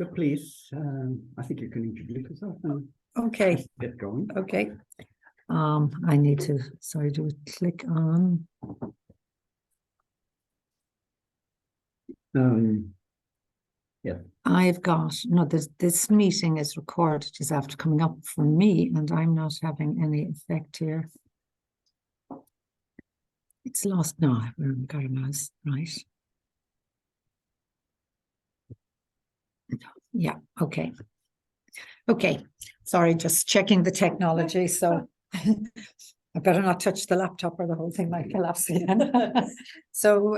So please, I think you can introduce yourself and Okay, get going. okay. I need to, sorry, do a click on. Yeah. I've got, no, this meeting is recorded, is after coming up for me, and I'm not having any effect here. It's lost now. I've got a mouse, right? Yeah, okay. Okay, sorry, just checking the technology. So I better not touch the laptop or the whole thing might collapse again. So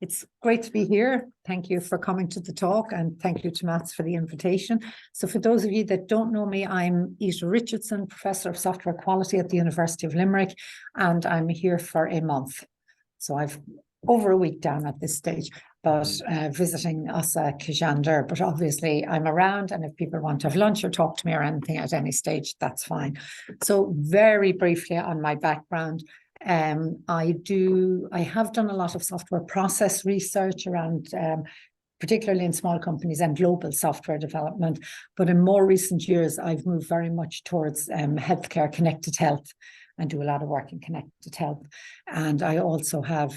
it's great to be here. Thank you for coming to the talk, and thank you to Mats for the invitation. So for those of you that don't know me, I'm Ita Richardson, Professor of Software Quality at the University of Limerick, and I'm here for a month. So I've over a week down at this stage, but visiting Asa Kajander. But obviously I'm around, and if people want to have lunch or talk to me or anything at any stage, that's fine. So very briefly on my background, I have done a lot of software process research around particularly in small companies and global software development. But in more recent years, I've moved very much towards healthcare, connected health, and do a lot of work in connected health. And I also have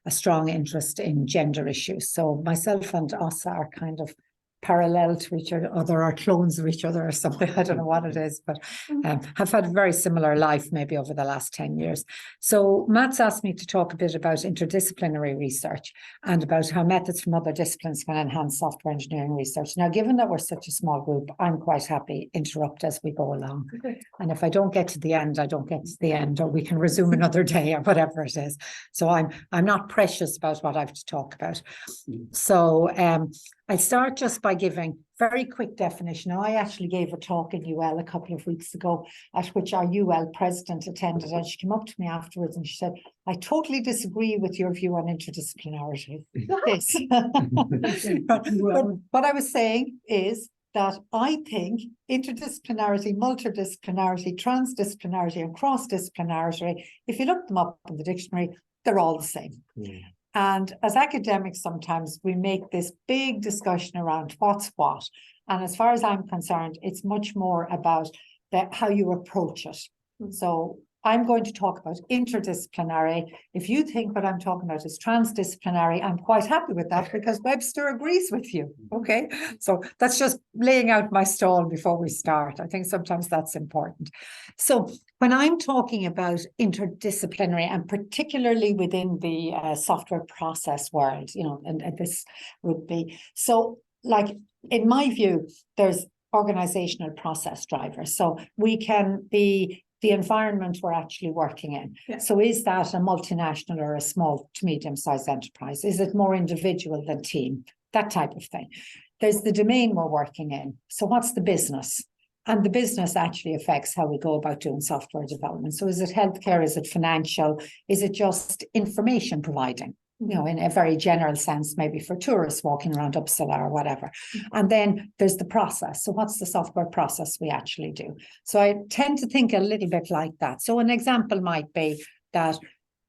a strong interest in gender issues. So myself and Asa are kind of parallel to each other, or clones of each other or something. I don't know what it is, but have had a very similar life maybe over the last 10 years. So Matt's asked me to talk a bit about interdisciplinary research and about how methods from other disciplines can enhance software engineering research. Now, given that we're such a small group, I'm quite happy to interrupt as we go along. Okay. And if I don't get to the end, I don't get to the end, or we can resume another day or whatever it is. So I'm not precious about what I have to talk about. So I start just by giving very quick definition. Now, I actually gave a talk in UL a couple of weeks ago, at which our UL president attended, and she came up to me afterwards and she said, I totally disagree with your view on interdisciplinarity. Yes. But what I was saying is that I think interdisciplinarity, multidisciplinarity, transdisciplinarity, and cross-disciplinarity, if you look them up in the dictionary, they're all the same. Yeah. And as academics, sometimes we make this big discussion around what's what. And as far as I'm concerned, it's much more about how you approach it. So I'm going to talk about interdisciplinary. If you think what I'm talking about is transdisciplinary, I'm quite happy with that because Webster agrees with you. Okay, so that's just laying out my stall before we start. I think sometimes that's important. So when I'm talking about interdisciplinary, and particularly within the software process world, you know, and this would be, so like in my view, there's organizational process drivers. So we can be the environment we're actually working in. Yeah. So is that a multinational or a small to medium-sized enterprise? Is it more individual than team? That type of thing. There's the domain we're working in. So what's the business? And the business actually affects how we go about doing software development. So is it healthcare? Is it financial? Is it just information providing? You know, in a very general sense, maybe for tourists walking around UpCERG or whatever. And then there's the process. So what's the software process we actually do? So I tend to think a little bit like that. So an example might be that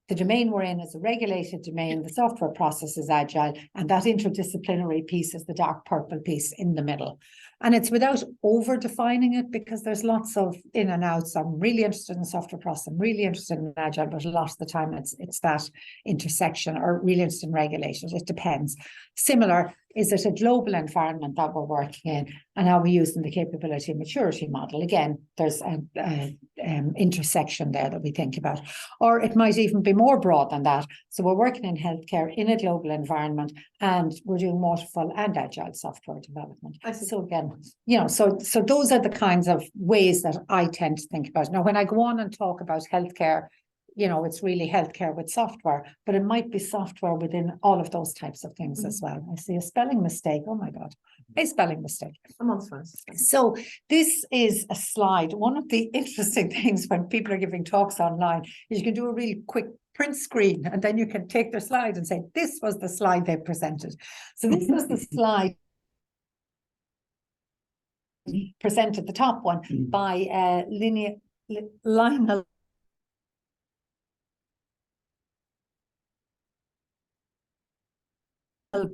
the domain we're in is a regulated domain, the software process is agile, and that interdisciplinary piece is the dark purple piece in the middle. And it's without over-defining it, because there's lots of in and outs. I'm really interested in software process, I'm really interested in agile, but a lot of the time it's that intersection, or really interested in regulations. It depends. Similar, is it a global environment that we're working in, and are we using the capability and maturity model? Again, there's an intersection there that we think about. Or it might even be more broad than that. So we're working in healthcare in a global environment, and we're doing waterfall and agile software development. So again, you know, so those are the kinds of ways that I tend to think about it. Now, when I go on and talk about healthcare, you know, it's really healthcare with software, but it might be software within all of those types of things as well. I see a spelling mistake. Oh my God, a spelling mistake. I'm on fine. So this is a slide. One of the interesting things when people are giving talks online is you can do a really quick print screen, and then you can take their slide and say, this was the slide they presented. So this was the slide presented, the top one, by Lionel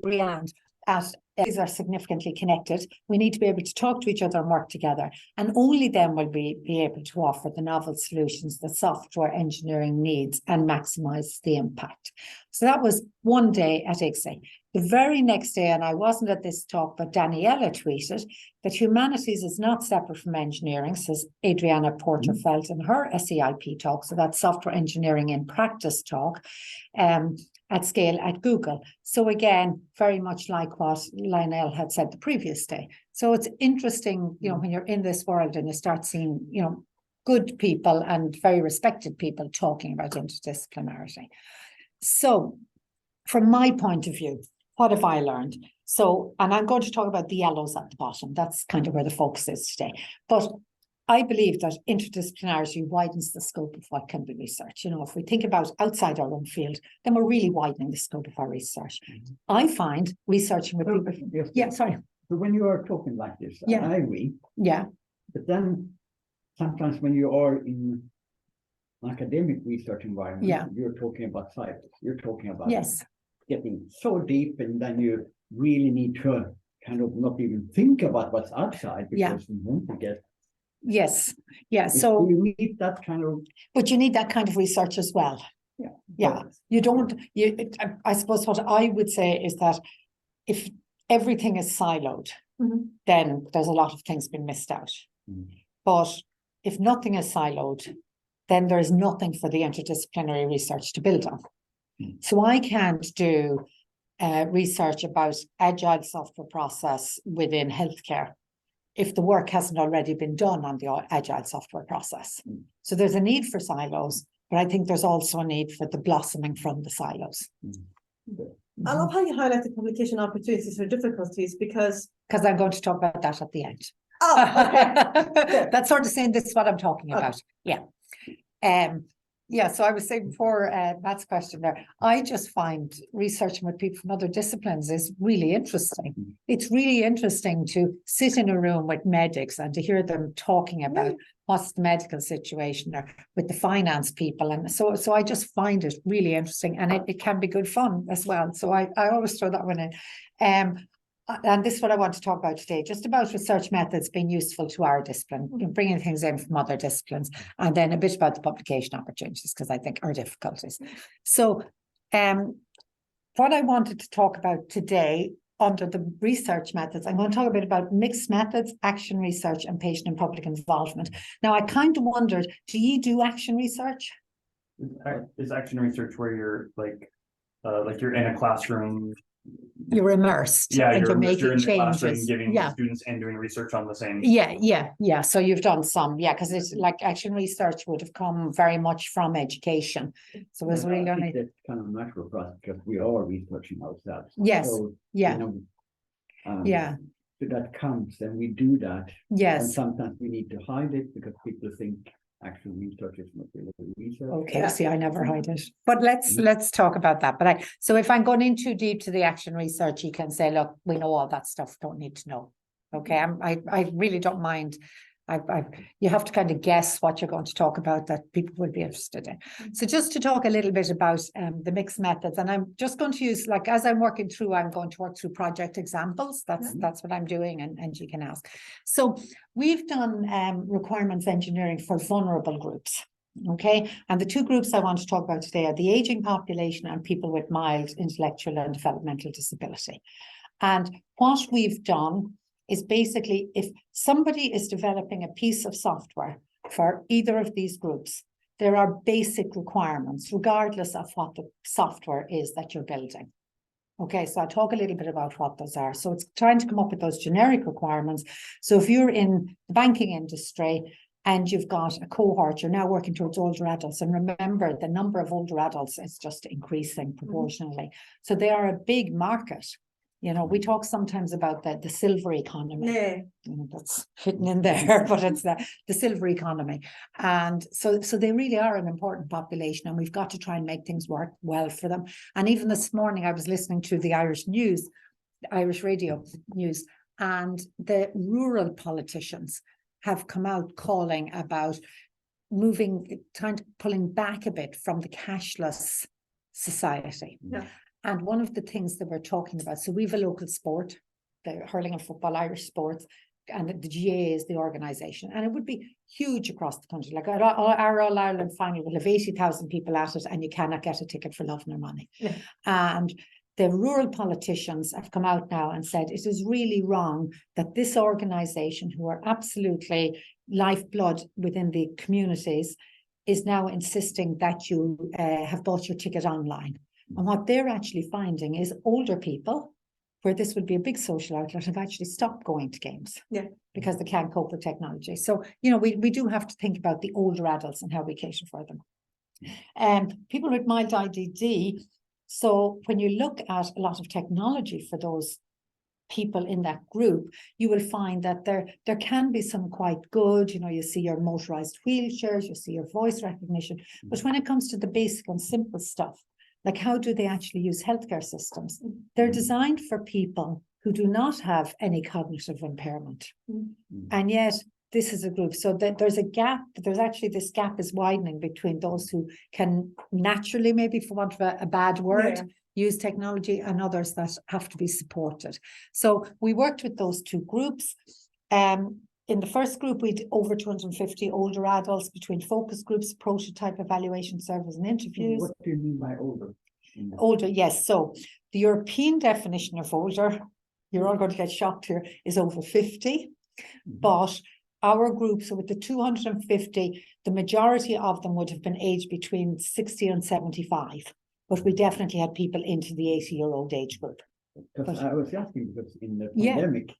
Briand at these are significantly connected. We need to be able to talk to each other and work together. And only then will we be able to offer the novel solutions that software engineering needs and maximize the impact. So that was one day at ICSE. The very next day, and I wasn't at this talk, but Daniela tweeted that humanities is not separate from engineering, says Adriana Porterfeld in her SEIP talk. So that's software engineering in practice talk at scale at Google. So again, very much like what Lionel had said the previous day. So it's interesting, you know, when you're in this world and you start seeing, you know, good people and very respected people talking about interdisciplinarity. So from my point of view, what have I learned? So, and I'm going to talk about the yellows at the bottom. That's kind of where the focus is today. But I believe that interdisciplinarity widens the scope of what can be researched. You know, if we think about outside our own field, then we're really widening the scope of our research. I find researching with people. Yes. Yeah, sorry. So when you are talking like this, Yeah. I agree. Yeah. But then sometimes when you are in an academic research environment, Yeah. you're talking about silos. You're talking about Yes. getting so deep, and then you really need to kind of not even think about what's outside because you want to get. Yes. Yeah. So you need that kind of. but you need that kind of research as well. Yeah. Yeah. You don't, I suppose what I would say is that if everything is siloed, then there's a lot of things being missed out. But if nothing is siloed, then there is nothing for the interdisciplinary research to build on. So I can't do research about agile software process within healthcare if the work hasn't already been done on the agile software process. So there's a need for silos, but I think there's also a need for the blossoming from the silos. I love how you highlight the publication opportunities or difficulties because I'm going to talk about that at the end. oh, okay. That's sort of saying this is what I'm talking about. Yeah. Yeah, so I was saying before Matt's question there, I just find researching with people from other disciplines is really interesting. It's really interesting to sit in a room with medics and to hear them talking about what's the medical situation or with the finance people. And so I just find it really interesting, and it can be good fun as well. So I always throw that one in. And this is what I want to talk about today, just about research methods being useful to our discipline, bringing things in from other disciplines, and then a bit about the publication opportunities, because I think are difficulties. So what I wanted to talk about today under the research methods, I'm going to talk a bit about mixed methods, action research, and patient and public involvement. Now, I kind of wondered, do you do action research? Is action research where you're like you're in a classroom? You're immersed. Yeah, and you're making in the classroom changes. giving students and doing research on the same. Yeah. So you've done some, because it's like action research would have come very much from education. So it was really I think only. that's kind of natural for us because we are researching ourselves. Yes. So, Yeah. You know, so that comes, and we do that. Yes. And sometimes we need to hide it because people think actual research is not really research. Okay, see, I never hide it. But let's talk about that. But so if I'm going in too deep to the action research, you can say, look, we know all that stuff, don't need to know. Okay, I really don't mind. You have to kind of guess what you're going to talk about that people would be interested in. So just to talk a little bit about the mixed methods, and I'm just going to use, like, as I'm working through, I'm going to work through project examples. That's what I'm doing, and you can ask. So we've done requirements engineering for vulnerable groups. Okay, and the two groups I want to talk about today are the aging population and people with mild intellectual and developmental disability. And what we've done is basically, if somebody is developing a piece of software for either of these groups, there are basic requirements, regardless of what the software is that you're building. Okay, so I'll talk a little bit about what those are. So it's trying to come up with those generic requirements. So if you're in the banking industry and you've got a cohort, you're now working towards older adults. And remember, the number of older adults is just increasing proportionally. So they are a big market. You know, we talk sometimes about the silver economy. Yeah. That's hidden in there, but it's the silver economy. And so they really are an important population, and we've got to try and make things work well for them. And even this morning, I was listening to the Irish radio news, and the rural politicians have come out calling about pulling back a bit from the cashless society. Yeah. And one of the things that we're talking about, so we have a local sport, the hurling and football, Irish sports, and the GAA is the organisation, and it would be huge across the country. Like our All-Ireland final will have 80,000 people at it, and you cannot get a ticket for love nor money. Yeah. And the rural politicians have come out now and said it is really wrong that this organisation, who are absolutely lifeblood within the communities, is now insisting that you have bought your ticket online. And what they're actually finding is older people, where this would be a big social outlet, have actually stopped going to games. Yeah. Because they can't cope with technology. So, you know, we do have to think about the older adults and how we cater for them. People with mild IDD, so when you look at a lot of technology for those people in that group, you will find that there can be some quite good, you know, you see your motorized wheelchairs, you see your voice recognition, but when it comes to the basic and simple stuff, like how do they actually use healthcare systems? They're designed for people who do not have any cognitive impairment. And yet this is a group. So that there's a gap, there's actually this gap is widening between those who can naturally, maybe for want of a bad word, use technology, and others that have to be supported. So we worked with those two groups. In the first group, we had over 250 older adults between focus groups, prototype evaluation surveys and interviews. What do you mean by older? Older, yes. So the European definition of older, you're all going to get shocked here, is over 50. But our group, so with the 250, the majority of them would have been aged between 60 and 75. But we definitely had people into the 80-year-old age group. Because I was asking, because in the pandemic,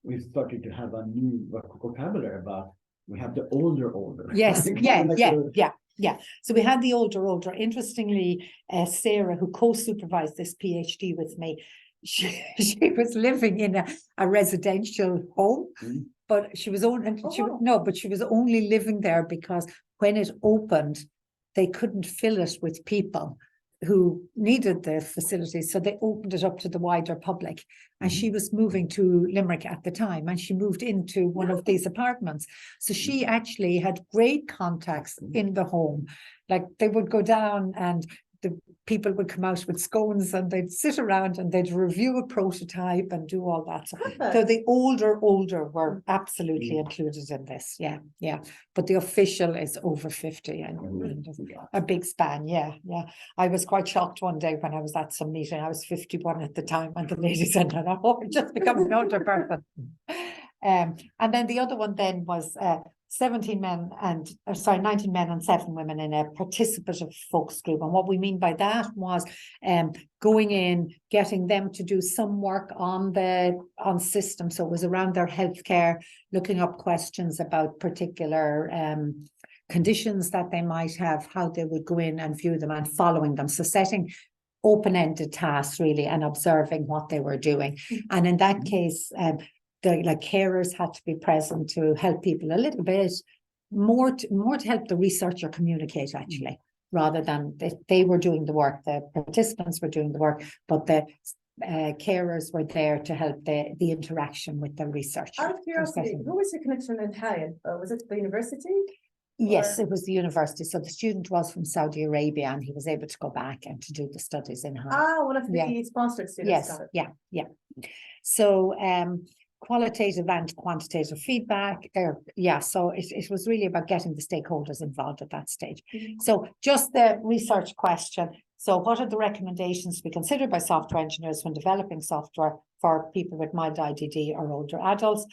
we started to have a new vocabulary about, we have the older. Yes, yeah. So we had the older. Interestingly, Sarah, who co-supervised this PhD with me, she was living in a residential home, but she was only she was only living there because when it opened, they couldn't fill it with people who needed the facilities, so they opened it up to the wider public. And she was moving to Limerick at the time, and she moved into one of these apartments. So she actually had great contacts in the home. Like they would go down and the people would come out with scones and they'd sit around and they'd review a prototype and do all that. So the older were absolutely included in this. Yeah. But the official is over 50 and a big span. Yeah. I was quite shocked one day when I was at some meeting. I was 51 at the time, and the lady said, "Oh, we're just becoming an older person." And then the other one then was 19 men and 7 women in a participative focus group. And what we mean by that was going in, getting them to do some work on system. So it was around their healthcare, looking up questions about particular conditions that they might have, how they would go in and view them and following them. So setting open-ended tasks really and observing what they were doing. And in that case, the carers had to be present to help people a little bit more to help the researcher communicate, actually, rather than they were doing the work. The participants were doing the work, but the carers were there to help the interaction with the researcher. Out of curiosity, who was your connection in Italian? Was it the university? Yes, it was the university. So the student was from Saudi Arabia, and he was able to go back and to do the studies in Hong. One of the sponsored students. Yes, yeah. So qualitative and quantitative feedback. So it was really about getting the stakeholders involved at that stage. So just the research question. So what are the recommendations to be considered by software engineers when developing software for people with mild IDD or older adults?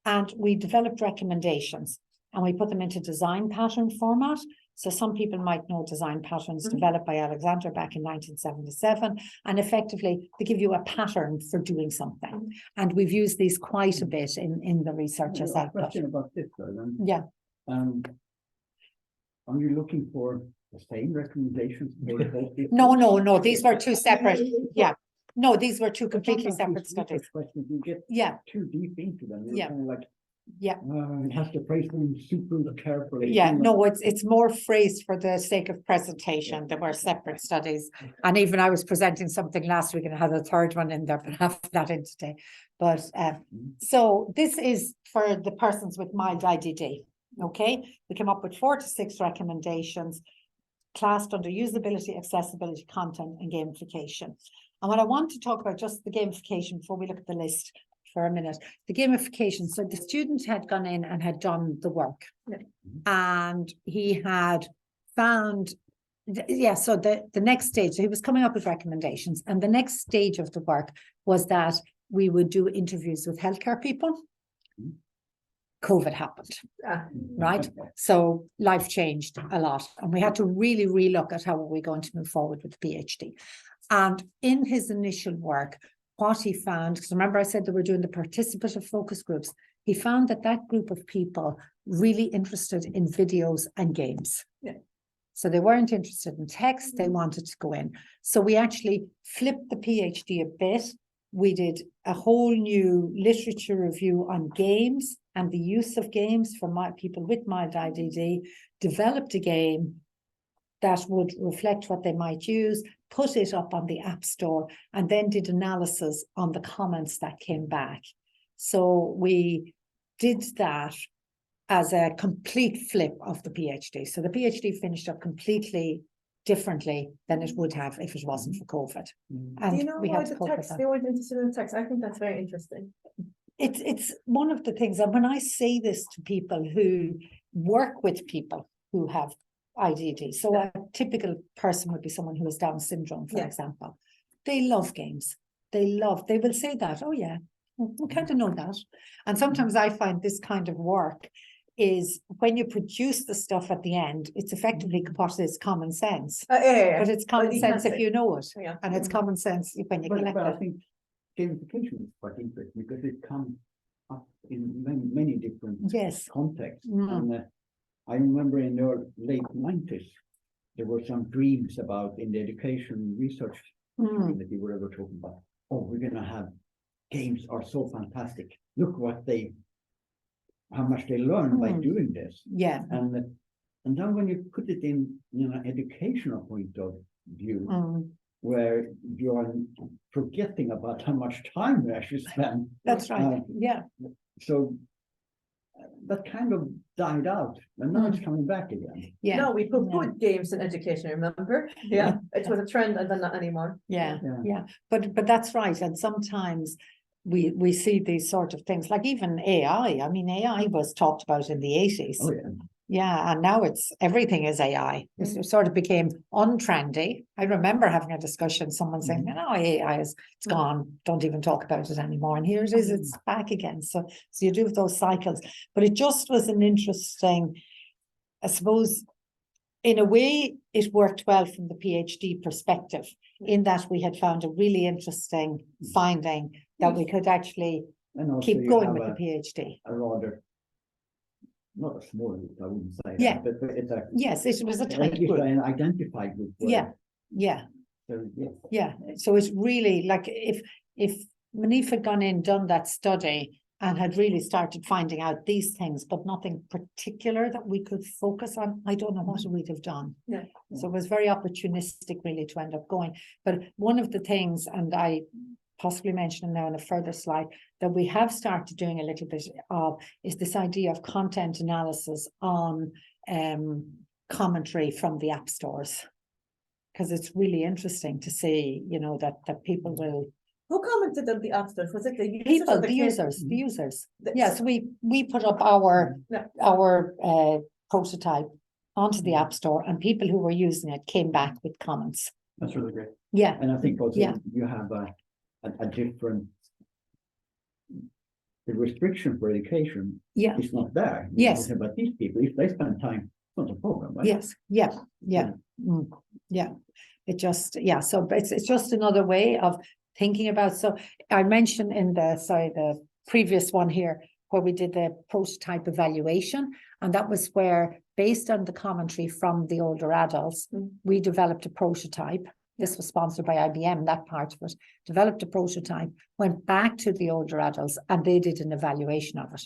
And we developed recommendations and we put them into design pattern format. So some people might know design patterns developed by Alexander back in 1977, and effectively they give you a pattern for doing something. And we've used these quite a bit in the research as output. Question about this, though, Yeah. Are you looking for the same recommendations? No, these were two separate. Yeah. No, these were two completely separate studies. Questions, you get too deep into them. You're kind of like, it has to phrase them super carefully. Yeah, no, it's more phrased for the sake of presentation. There were separate studies, and even I was presenting something last week and I had a third one in there, but I have that in today. But so this is for the persons with mild IDD. Okay, we came up with 4 to 6 recommendations classed under usability, accessibility, content, and gamification. And what I want to talk about, just the gamification before we look at the list. for a minute. The gamification. So the student had gone in and had done the work. Yeah. And he had found, so the next stage, so he was coming up with recommendations. And the next stage of the work was that we would do interviews with healthcare people. COVID happened, right? So life changed a lot. And we had to really relook at how are we going to move forward with the PhD. And in his initial work, what he found, because remember I said that we're doing the participative focus groups, he found that that group of people really interested in videos and games. Yeah. So they weren't interested in text, they wanted to go in. So we actually flipped the PhD a bit. We did a whole new literature review on games and the use of games for people with mild IDD, developed a game that would reflect what they might use, put it up on the App Store, and then did analysis on the comments that came back. So we did that as a complete flip of the PhD. So the PhD finished up completely differently than it would have if it wasn't for COVID. And Do you know we why had to the cope with text, that. they weren't interested in the text? I think that's very interesting. It's one of the things, and when I say this to people who work with people who have IDD, so a typical person would be someone who has Down syndrome, for example. They love games. They will say that, oh yeah, we kind of know that. And sometimes I find this kind of work is when you produce the stuff at the end, it's effectively what is common sense. But it's common sense if you know it. Yeah. And it's common sense when you collect But I it. think gamification is quite interesting because it comes up in many different Yes. contexts. Mm. And I remember in the late 90s, there were some dreams about in the education research community, whatever we're talking about. Oh, we're going to have games are so fantastic. Look how much they learn by doing this. Yeah. And then when you put it in an educational point of view, where you're forgetting about how much time you actually spend. That's right. Yeah. So that kind of died out, and now it's coming back again. Yeah. No, we put games in education, remember? Yeah, it was a trend and then not anymore. Yeah. But that's right. And sometimes we see these sort of things, like even AI. I mean, AI was talked about in the 80s. Oh, yeah. Yeah, and now everything is AI. It sort of became untrendy. I remember having a discussion, someone saying, no, AI it's gone, don't even talk about it anymore. And here it is, it's back again. So you do those cycles. But it just was an interesting, I suppose, in a way, it worked well from the PhD perspective, in that we had found a really interesting finding that we could actually keep going with the PhD. A rather, not a small group, I wouldn't say. Yeah. But it's a. Yes, it was a tiny group. An identified group. Yeah. So, Yeah. So it's really like if Manif had gone in, done that study and had really started finding out these things, but nothing particular that we could focus on, I don't know what we'd have done. Yeah. So it was very opportunistic really to end up going. But one of the things, and I possibly mention now in a further slide, that we have started doing a little bit of is this idea of content analysis on commentary from the app stores. Because it's really interesting to see, that people will. Who commented on the app stores? Was it the users? People, or the users. The- Yes, we put up our prototype onto the app store, and people who were using it came back with comments. That's really great. Yeah. and I think also you have a different. The restriction for education is not there. Yes. But these people, if they spend time, it's not a problem, right? Yes. Yeah. It just, so it's just another way of thinking about. So I mentioned in the previous one here, where we did the prototype evaluation, and that was where, based on the commentary from the older adults, we developed a prototype. This was sponsored by IBM, that part of it, developed a prototype, went back to the older adults, and they did an evaluation of it.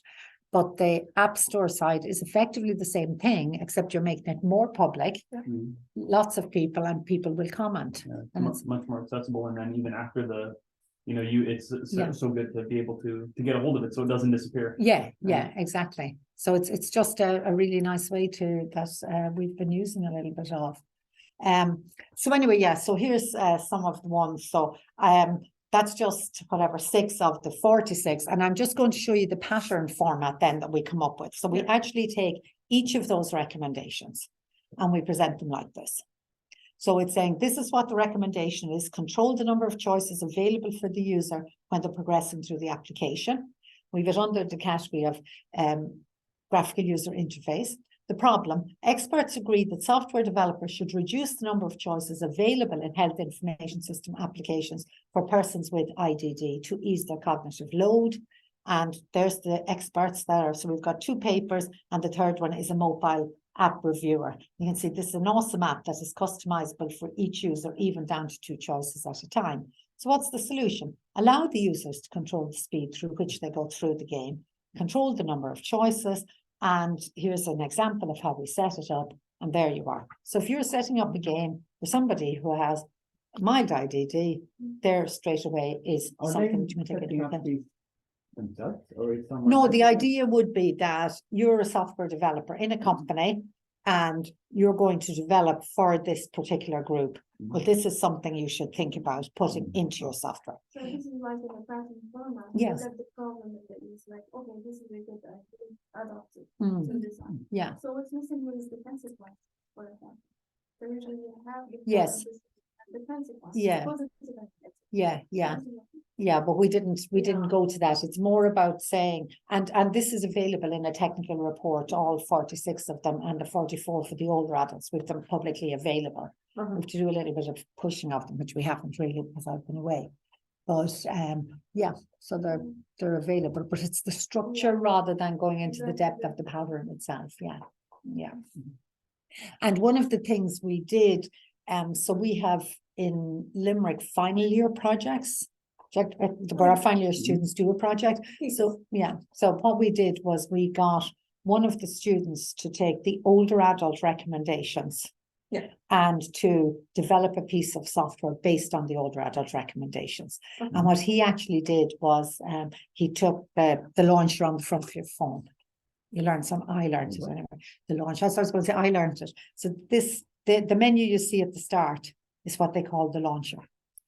But the App Store side is effectively the same thing, except you're making it more public. Lots of people, and people will comment. And Much more accessible. And then even after it's so good to be able to get a hold of it so it doesn't disappear. Yeah, exactly. So it's just a really nice way that we've been using a little bit of. So anyway, so here's some of the ones. So that's just whatever, 6 of the 46. And I'm just going to show you the pattern format then that we come up with. So we actually take each of those recommendations and we present them like this. So it's saying, this is what the recommendation is: control the number of choices available for the user when they're progressing through the application. We've it under the category of graphical user interface. The problem: experts agree that software developers should reduce the number of choices available in health information system applications for persons with IDD to ease their cognitive load. And there's the experts there. So we've got 2 papers, and the third one is a mobile app reviewer. You can see this is an awesome app that is customizable for each user, even down to 2 choices at a time. So what's the solution? Allow the users to control the speed through which they go through the game, control the number of choices. And here's an example of how we set it up. And there you are. So if you're setting up a game for somebody who has mild IDD, there straight away is something to take into account. Themselves, or is someone No, the else? idea would be that you're a software developer in a company and you're going to develop for this particular group. Well, this is something you should think about putting into your software. So this is like in a pattern format. Yes. Look at the problem that is like, okay, this is a good idea, adopt it Mm. to design. Yeah, So what's missing is the consequence for example. So usually you have the Yes. problem and the consequence. Yeah. Positive and negative. yeah. Positive. Yeah, but we didn't go to that. It's more about saying, and this is available in a technical report, all 46 of them, and the 44 for the older adults, with them publicly available. We have to do a little bit of pushing of them, which we haven't really because I've been away. But yeah, so they're available, but it's the structure rather than going into the depth of the pattern itself. Yeah. And one of the things we did, so we have in Limerick final year projects, where our final year students do a project. So yeah, so what we did was we got one of the students to take the older adult recommendations. Yeah. And to develop a piece of software based on the older adult recommendations. And what he actually did was he took the launcher on the front of your phone. You learned I learned it anyway. The launcher. I was going to say I learned it. So the menu you see at the start is what they call the launcher.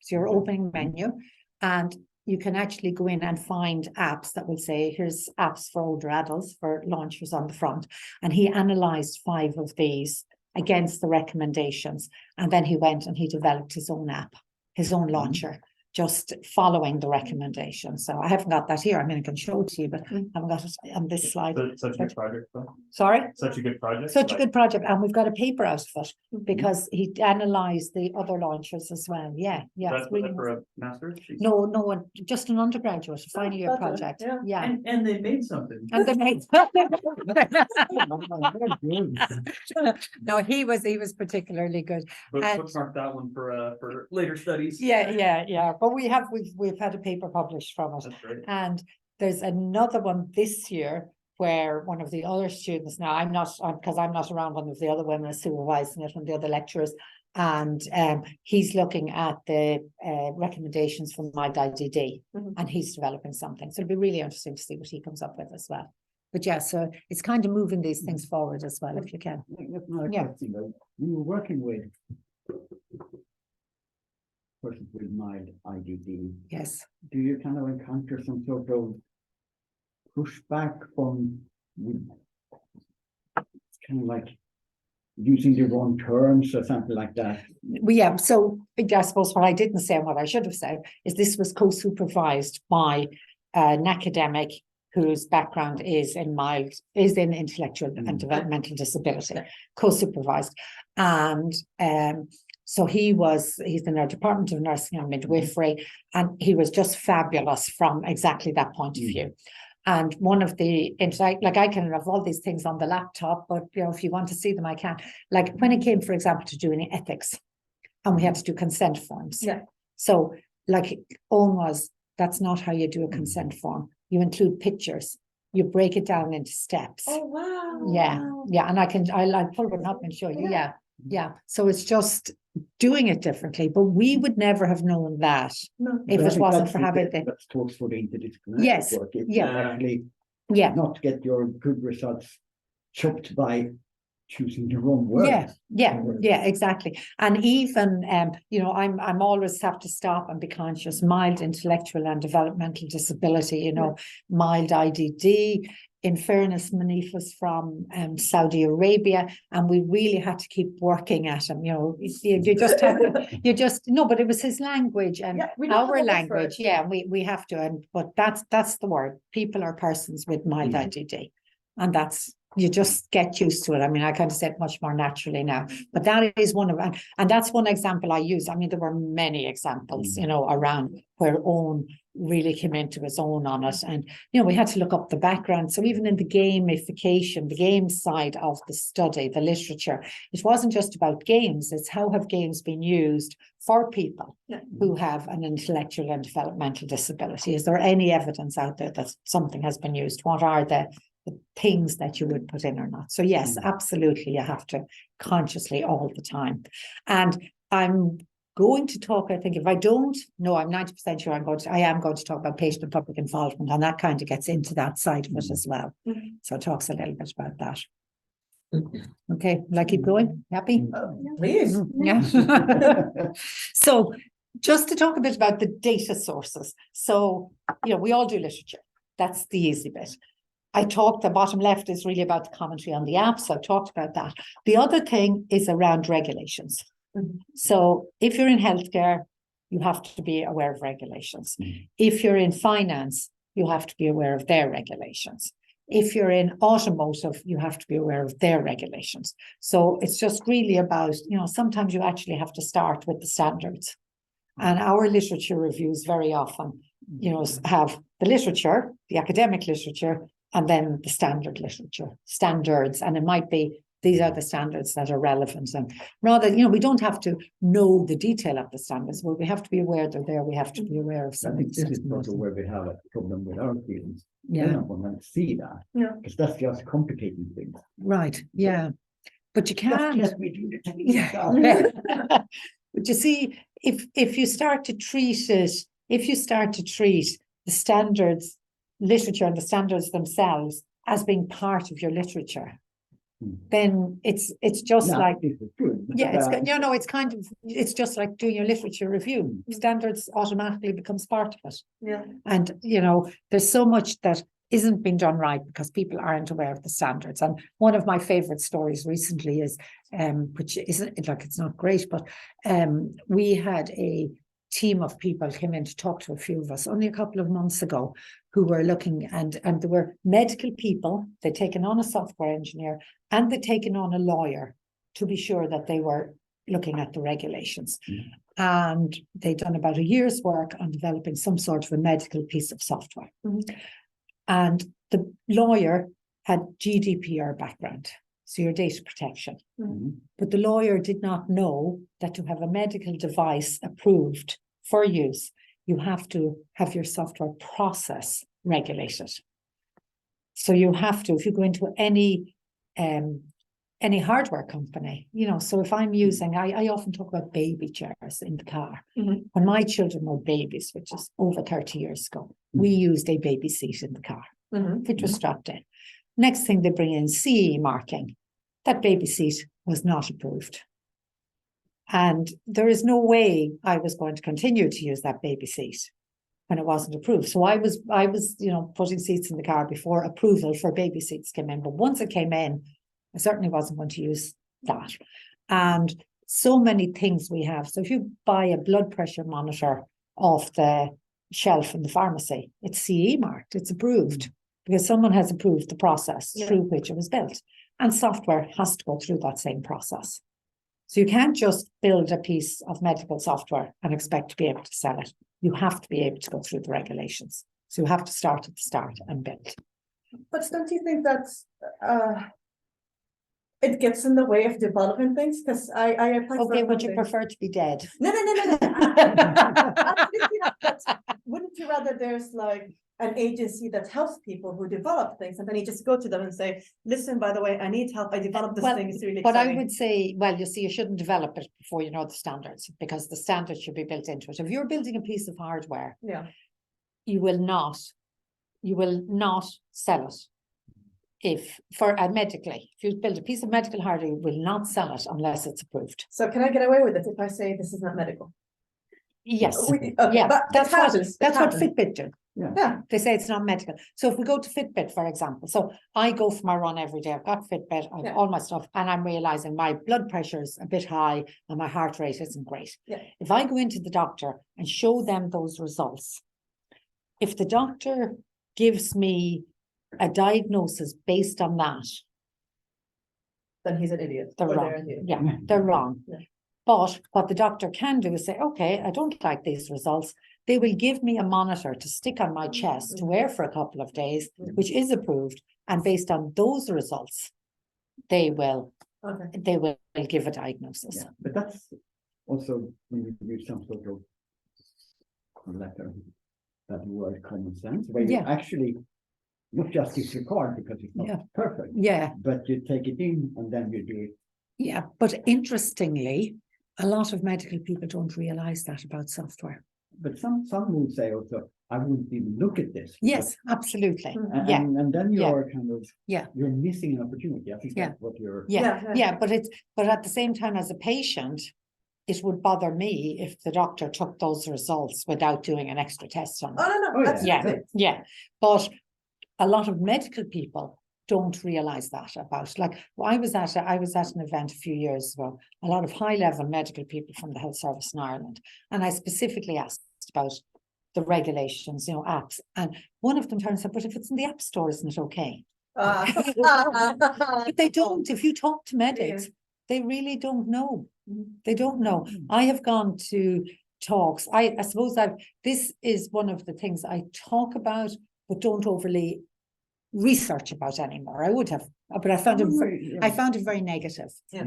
So your opening menu, and you can actually go in and find apps that will say, here's apps for older adults, for launchers on the front. And he analyzed 5 of these against the recommendations. And then he went and he developed his own app, his own launcher, just following the recommendations. So I haven't got that here. I mean, I can show it to you, but I haven't got it on this slide. Such a good project, though. Sorry? Such a good project. Such a good project. And we've got a paper out of it because he analysed the other launchers as well. Yeah. That's it's really for nice. a master's? No, just an undergraduate, a final year better, project. yeah. Yeah. And they made something. And they made. No, he was particularly good. But And- bookmark that one for later studies. Yeah. But we've had a paper published from it. That's great. And there's another one this year where one of the other students, now because I'm not around, one of the other women is supervising it, one of the other lecturers, and he's looking at the recommendations from my IDD, and he's developing something. So it'll be really interesting to see what he comes up with as well. But yeah, so it's kind of moving these things forward as well, if you can. That's not a Yeah. question, though. You were working with persons with mild IDD. Yes. Do you kind of encounter some sort of pushback from it's kind of like using the wrong terms or something like that? Yeah, so I suppose what I didn't say and what I should have said is this was co-supervised by an academic whose background is in intellectual and developmental disability, co-supervised. And so he's in our Department of Nursing and Midwifery, and he was just fabulous from exactly that point of view. And one of the, I can have all these things on the laptop, but if you want to see them, I can. Like when it came, for example, to doing ethics, and we had to do consent forms. Yeah. So like Owen that's not how you do a consent form. You include pictures. You break it down into steps. Oh, wow. Yeah. And I'll pull one up and show you. Yeah. So it's just doing it differently, but we would never have known that No. if it wasn't for having the. That's talks for the interdisciplinary Yes, work. It's yeah. actually Yeah. not to get your good results chopped by choosing the wrong word. Yeah, exactly. And even, I'm always have to stop and be conscious, mild intellectual and developmental disability, mild IDD. In fairness, Manif was from Saudi Arabia, and we really had to keep working at him. You just have to, no, but it was his language and our language. Yeah, we have to, but that's the word. People are persons with mild IDD, and you just get used to it. I mean, I kind of say it much more naturally now, but that is one of, and that's one example I use. I mean, there were many examples, around where Owen really came into his own on it. And, we had to look up the background. So even in the gamification, the game side of the study, the literature, it wasn't just about games. It's how have games been used for people who have an intellectual and developmental disability? Is there any evidence out there that something has been used? What are the things that you would put in or not? So yes, absolutely, you have to consciously all the time. And I'm going to talk, I think, if I don't, no, I'm 90% sure I am going to talk about patient and public involvement, and that kind of gets into that side of it as well. So it talks a little bit about that. Okay, will I keep going? Happy? Please. Yeah. So just to talk a bit about the data sources. So, we all do literature. That's the easy bit. I talked, the bottom left is really about the commentary on the apps. So I talked about that. The other thing is around regulations. So if you're in healthcare, you have to be aware of regulations. If you're in finance, you have to be aware of their regulations. If you're in automotive, you have to be aware of their regulations. So it's just really about, sometimes you actually have to start with the standards. And our literature reviews very often, have the literature, the academic literature, and then the standard literature, standards. And it might be, these are the standards that are relevant. And rather, we don't have to know the detail of the standards, but we have to be aware they're there. We have to be aware of some. I think this is also where we have a problem with our students. Yeah. They don't want to see that. Yeah. Because that's just complicating things. Right. Yeah. But you can't. Let me do the Yeah. But you see, if you start to treat the standards literature and the standards themselves as being part of your literature, then it's just like, it's kind of, it's just like doing your literature review. Standards automatically becomes part of it. Yeah. And, there's so much that isn't being done right because people aren't aware of the standards. And one of my favorite stories recently is, which isn't like, it's not great, but we had a team of people came in to talk to a few of us only a couple of months ago who were looking, and there were medical people. They'd taken on a software engineer and they'd taken on a lawyer to be sure that they were looking at the regulations. And they'd done about a year's work on developing some sort of a medical piece of software. And the lawyer had GDPR background, so your data protection. But the lawyer did not know that to have a medical device approved for use, you have to have your software process regulated. So you have to, if you go into any hardware company, so if I'm using, I often talk about baby chairs in the car. When my children were babies, which is over 30 years ago, we used a baby seat in the car. It was strapped in. Next thing, they bring in CE marking. That baby seat was not approved. And there is no way I was going to continue to use that baby seat when it wasn't approved. So I was, putting seats in the car before approval for baby seats came in. But once it came in, I certainly wasn't going to use that. And so many things we have. So if you buy a blood pressure monitor off the shelf in the pharmacy, it's CE marked, it's approved, because someone has approved the process through which it was built. And software has to go through that same process. So you can't just build a piece of medical software and expect to be able to sell it. You have to be able to go through the regulations. So you have to start at the start and build. But don't you think that's it gets in the way of developing things? Because I Okay, would you prefer to be dead? No. Wouldn't you rather there's like an agency that helps people who develop things, and then you just go to them and say, listen, by the way, I need help. I developed this thing. It's really exciting. But I would say, well, you see, you shouldn't develop it before you know the standards, because the standards should be built into it. If you're building a piece of hardware, you will not sell it medically, if you build a piece of medical hardware, you will not sell it unless it's approved. So can I get away with it if I say this is not medical? Yes, Okay, yeah, but that's that happens. what It happens. Fitbit do. Yeah, They say it's not medical. So if we go to Fitbit, for example, so I go for my run every day. I've got Fitbit, I've Yeah. all my stuff, and I'm realizing my blood pressure is a bit high and my heart rate isn't great. Yeah. If I go into the doctor and show them those results, if the doctor gives me a diagnosis based on that, then he's an idiot. they're or wrong. they're an idiot. Yeah, they're wrong. Yeah. But what the doctor can do is say, okay, I don't like these results. They will give me a monitor to stick on my chest to wear for a couple of days, which is approved. And based on those results, they will Okay. give a diagnosis. Yeah, but that's also when you use some sort of letter, that word common sense, where you Yeah. actually not just disregard because it's not Yeah. perfect, Yeah, but you take it in and then you do it. yeah. But interestingly, a lot of medical people don't realize that about software. But some will say also, I wouldn't even look at this. Yes, absolutely. And, Yeah, and then yeah. you're kind of, Yeah. you're missing an opportunity. I think Yeah. that's what you're. yeah, Yeah. yeah. But at the same time, as a patient, it would bother me if the doctor took those results without doing an extra test on Oh, them. no, Oh, yeah. absolutely. Yeah, but a lot of medical people don't realize that about, like, I was at an event a few years ago, a lot of high-level medical people from the health service in Ireland, and I specifically asked about the regulations, apps, and one of them turned and said, but if it's in the app store, isn't it okay? But they don't. If you talk to medics, they really don't know. They don't know. I have gone to talks. I suppose this is one of the things I talk about, but don't overly research about anymore. I would have, but I found it very negative. Yeah.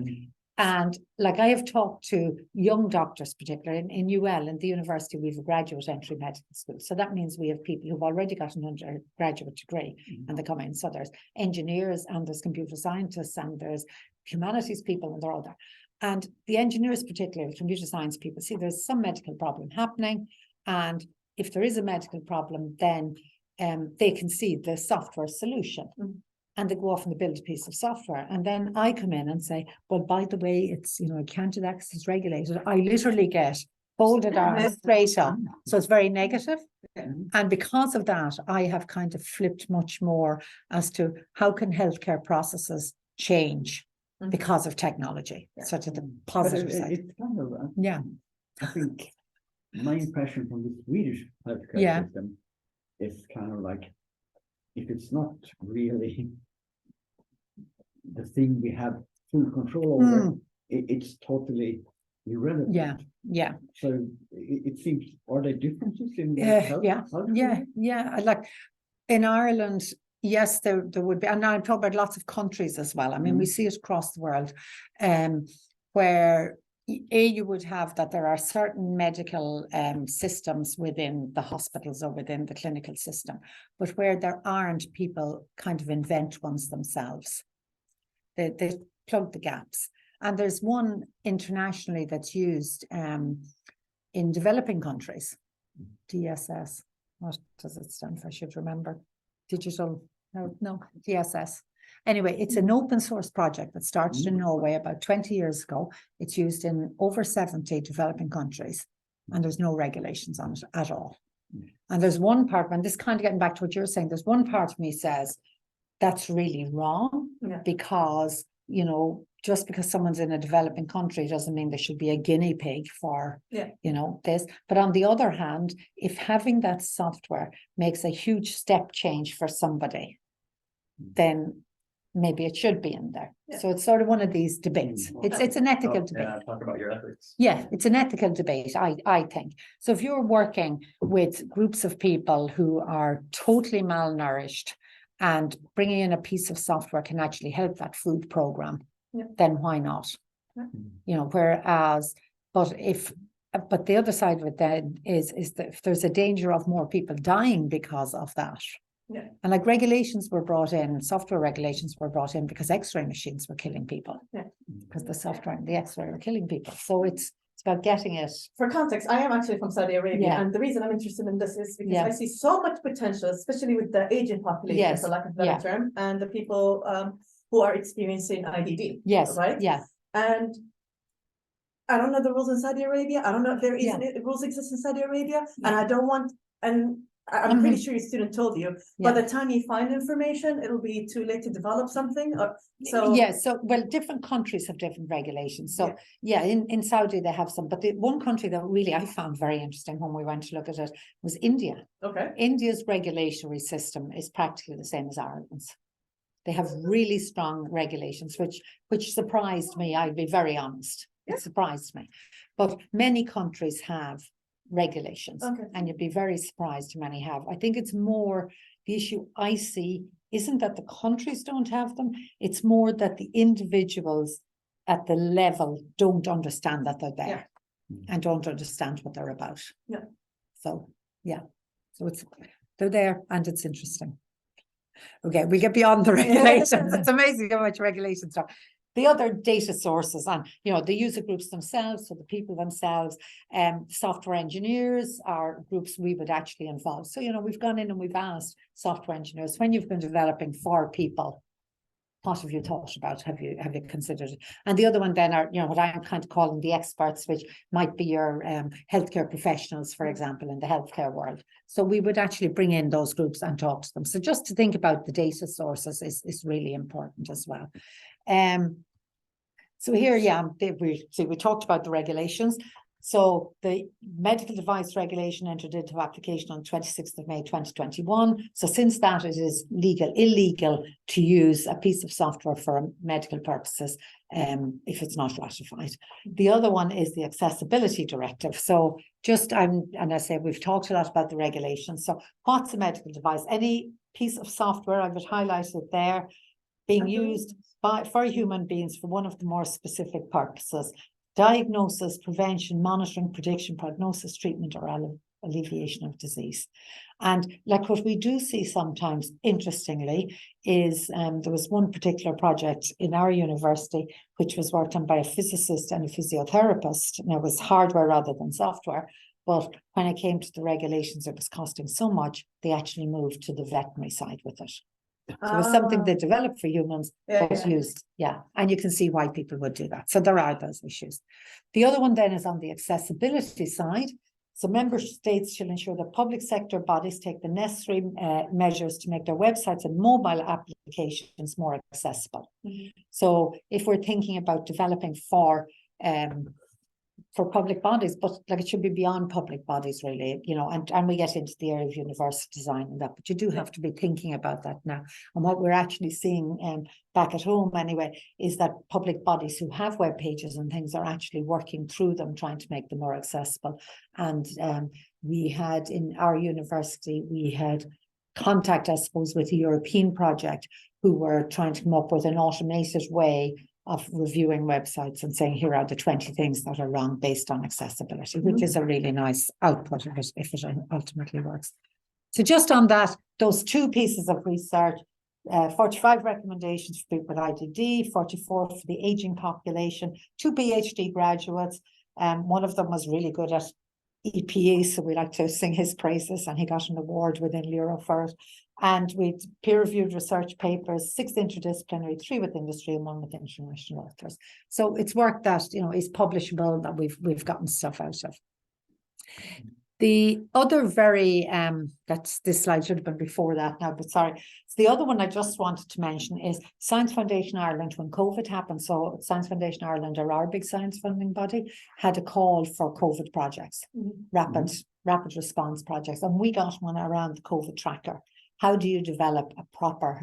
And like I have talked to young doctors, particularly in UL, in the university, we have a graduate entry medical school. So that means we have people who've already got an undergraduate degree and they come in. So there's engineers and there's computer scientists and there's humanities people and they're all there. And the engineers, particularly the computer science people, see there's some medical problem happening. And if there is a medical problem, then they can see the software solution. And they go off and they build a piece of software. And then I come in and say, well, by the way, it's, counted access regulated. I literally get folded arms straight up. So it's very negative. And because of that, I have kind of flipped much more as to how can healthcare processes change because of technology, such as the positive side. It's kind of, Yeah. I think my impression from the Swedish healthcare system is kind of like, if it's not really the thing we have full control over, it's totally irrelevant. Yeah. So it seems, are there differences in the health? Yeah. Like in Ireland, yes, there would be, and now I'm talking about lots of countries as well. I mean, we see it across the world, where you would have that there are certain medical systems within the hospitals or within the clinical system, but where there aren't, people kind of invent ones themselves. They plug the gaps. And there's one internationally that's used in developing countries, DSS. What does it stand for? I should remember. No, DSS. Anyway, it's an open source project that started in Norway about 20 years ago. It's used in over 70 developing countries, and there's no regulations on it at all. And there's one part, and this kind of getting back to what you're saying, there's one part of me says that's really wrong because, just because someone's in a developing country doesn't mean they should be a guinea pig for, this. But on the other hand, if having that software makes a huge step change for somebody, then maybe it should be in there. So it's sort of one of these debates. It's an ethical debate. Yeah, talk about your ethics. Yeah, it's an ethical debate, I think. So if you're working with groups of people who are totally malnourished and bringing in a piece of software can actually help that food program, then why not? Whereas, but the other side of it then is that if there's a danger of more people dying because of that. Yeah. And like regulations were brought in, software regulations were brought in because X-ray machines were killing people. Yeah. Because the software and the X-ray were killing people. So it's about getting it. For context, I am actually from Saudi Arabia, Yeah. and the reason I'm interested in this is because Yeah. I see so much potential, especially with the aging population, Yes, for lack of a better yeah. term, and the people who are experiencing IDD. Yes, Right? yeah, And I don't know the rules in Saudi Arabia. I don't know if there is Yeah. any rules exist in Saudi Arabia, Yeah. and I don't want. And I'm pretty Mhm. sure your student told you. Yeah. By the time you find information, it'll be too late to develop something. Or so. yeah, so, well, different countries have different regulations. So, yeah, in Saudi they have some, but the one country that really I found very interesting when we went to look at it was India. Okay. India's regulatory system is practically the same as Ireland's. They have really strong regulations, which surprised me, I'll be very honest. Yeah. It surprised me. But many countries have regulations, Okay. and you'd be very surprised many have. I think it's more the issue I see isn't that the countries don't have them, it's more that the individuals at the level don't understand that they're there and don't understand what they're about. Yeah. So, yeah. So they're there and it's interesting. Okay, we get beyond the regulations. It's amazing how much regulations are. The other data sources and, the user groups themselves, so the people themselves, software engineers are groups we would actually involve. So, we've gone in and we've asked software engineers, when you've been developing for people, what have you thought about? Have you considered it? And the other one then are, what I'm kind of calling the experts, which might be your healthcare professionals, for example, in the healthcare world. So we would actually bring in those groups and talk to them. So just to think about the data sources is really important as well. So here, we talked about the regulations. So the medical device regulation entered into application on 26th of May 2021. So since that, it is illegal to use a piece of software for medical purposes if it's not ratified. The other one is the accessibility directive. So we've talked a lot about the regulations. So what's a medical device? Any piece of software, I would highlight it there, being used for human beings for one of the more specific purposes: diagnosis, prevention, monitoring, prediction, prognosis, treatment, or alleviation of disease. And like what we do see sometimes, interestingly, is there was one particular project in our university which was worked on by a physicist and a physiotherapist. Now, it was hardware rather than software, but when it came to the regulations, it was costing so much, they actually moved to the veterinary side with it. So it's something they developed for humans, but used, and you can see why people would do that. So there are those issues. The other one then is on the accessibility side. So member states shall ensure that public sector bodies take the necessary measures to make their websites and mobile applications more accessible. Mm-hmm. So if we're thinking about developing for public bodies, but like it should be beyond public bodies really, and we get into the area of university design and that, but you do have to be thinking about that now. And what we're actually seeing back at home anyway, is that public bodies who have web pages and things are actually working through them, trying to make them more accessible. And we had in our university, we had contact, I suppose, with the European project, who were trying to come up with an automated way of reviewing websites and saying, here are the 20 things that are wrong based on accessibility, which is a really nice output of it if it ultimately works. So just on that, those two pieces of research, 45 recommendations for people with IDD, 44 for the aging population, 2 PhD graduates. One of them was really good at EPE, so we like to sing his praises, and he got an award within Lero for it. And with peer-reviewed research papers, 6 interdisciplinary, 3 with industry, and 1 with international authors. So it's work that is publishable, that we've gotten stuff out of. The other this slide should have been before that now, but sorry. So the other one I just wanted to mention is Science Foundation Ireland. When COVID happened, so Science Foundation Ireland, our big science funding body, had a call for COVID projects, rapid response projects. And we got one around the COVID tracker. How do you develop a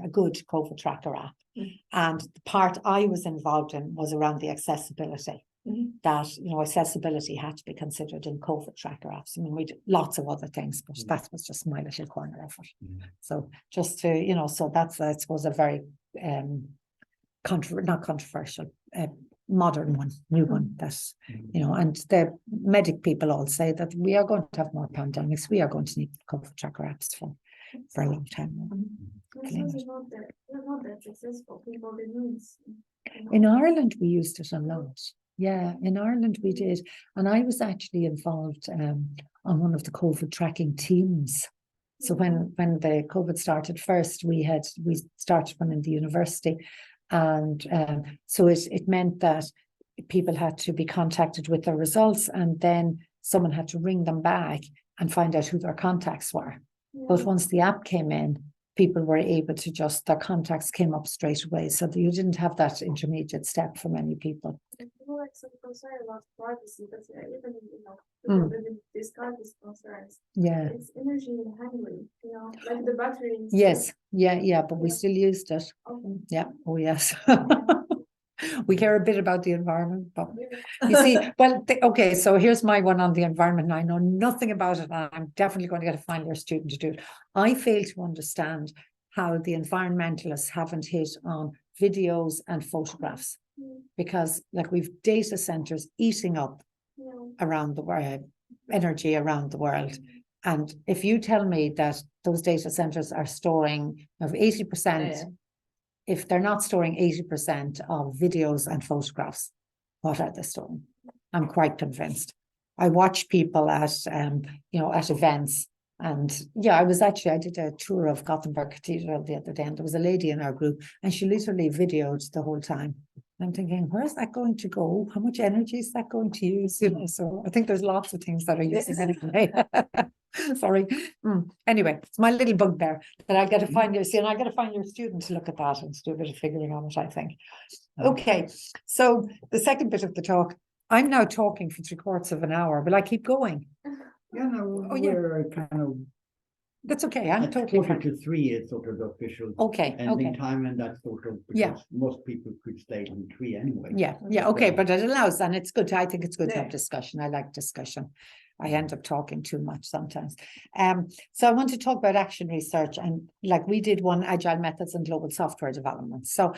good COVID tracker app? And the part I was involved in was around the accessibility. That accessibility had to be considered in COVID tracker apps. I mean, we did lots of other things, but that was just my little corner of it. So just to so that's I suppose a very not controversial, modern one, new one. That and the medic people all say that we are going to have more pandemics. We are going to need COVID tracker apps for a long time. In Ireland, we used it a lot. Yeah, in Ireland we did. And I was actually involved on one of the COVID tracking teams. So when the COVID started first, we started one in the university. And so it meant that people had to be contacted with their results, and then someone had to ring them back and find out who their contacts were. But once the app came in, people were able to their contacts came up straight away. So that you didn't have that intermediate step for many people. People like some concern about privacy, but even, people really discard these concerns. Yeah. It's energy and handling, like the batteries. Yes. Yeah. But we still used it. Okay. Yeah. Oh, yes. We care a bit about the environment, but you see, well, okay, so here's my one on the environment. And I know nothing about it, and I'm definitely going to get a final year student to do it. I fail to understand how the environmentalists haven't hit on videos and photographs, because like we've data centers eating up around the world, energy around the world. And if you tell me that those data centers are storing of 80%, if they're not storing 80% of videos and photographs, what are they storing? I'm quite convinced. I watch people at events, and I did a tour of Gothenburg Cathedral the other day, and there was a lady in our group, and she literally videoed the whole time. I'm thinking, where's that going to go? How much energy is that going to use? So I think there's lots of things that are using anyway. Sorry. Anyway, it's my little bugbear that I get to find your student to look at that and to do a bit of figuring on it, I think. Okay, so the second bit of the talk, I'm now talking for 3/4 of an hour. Will I keep going? Yeah, no, we're kind of. That's okay. I'm at totally 2:45 is sort of the official okay. ending time, and that's sort of because most people could stay in 3 anyway. Yeah. Okay, but it allows, and it's good. I think it's good to have discussion. I like discussion. I end up talking too much sometimes. So I want to talk about action research, and like we did one, agile methods and global software development. So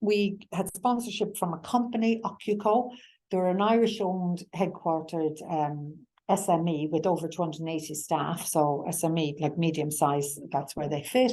we had sponsorship from a company, UpCERG. They're an Irish-owned, headquartered SME with over 280 staff. So SME, like medium size, that's where they fit.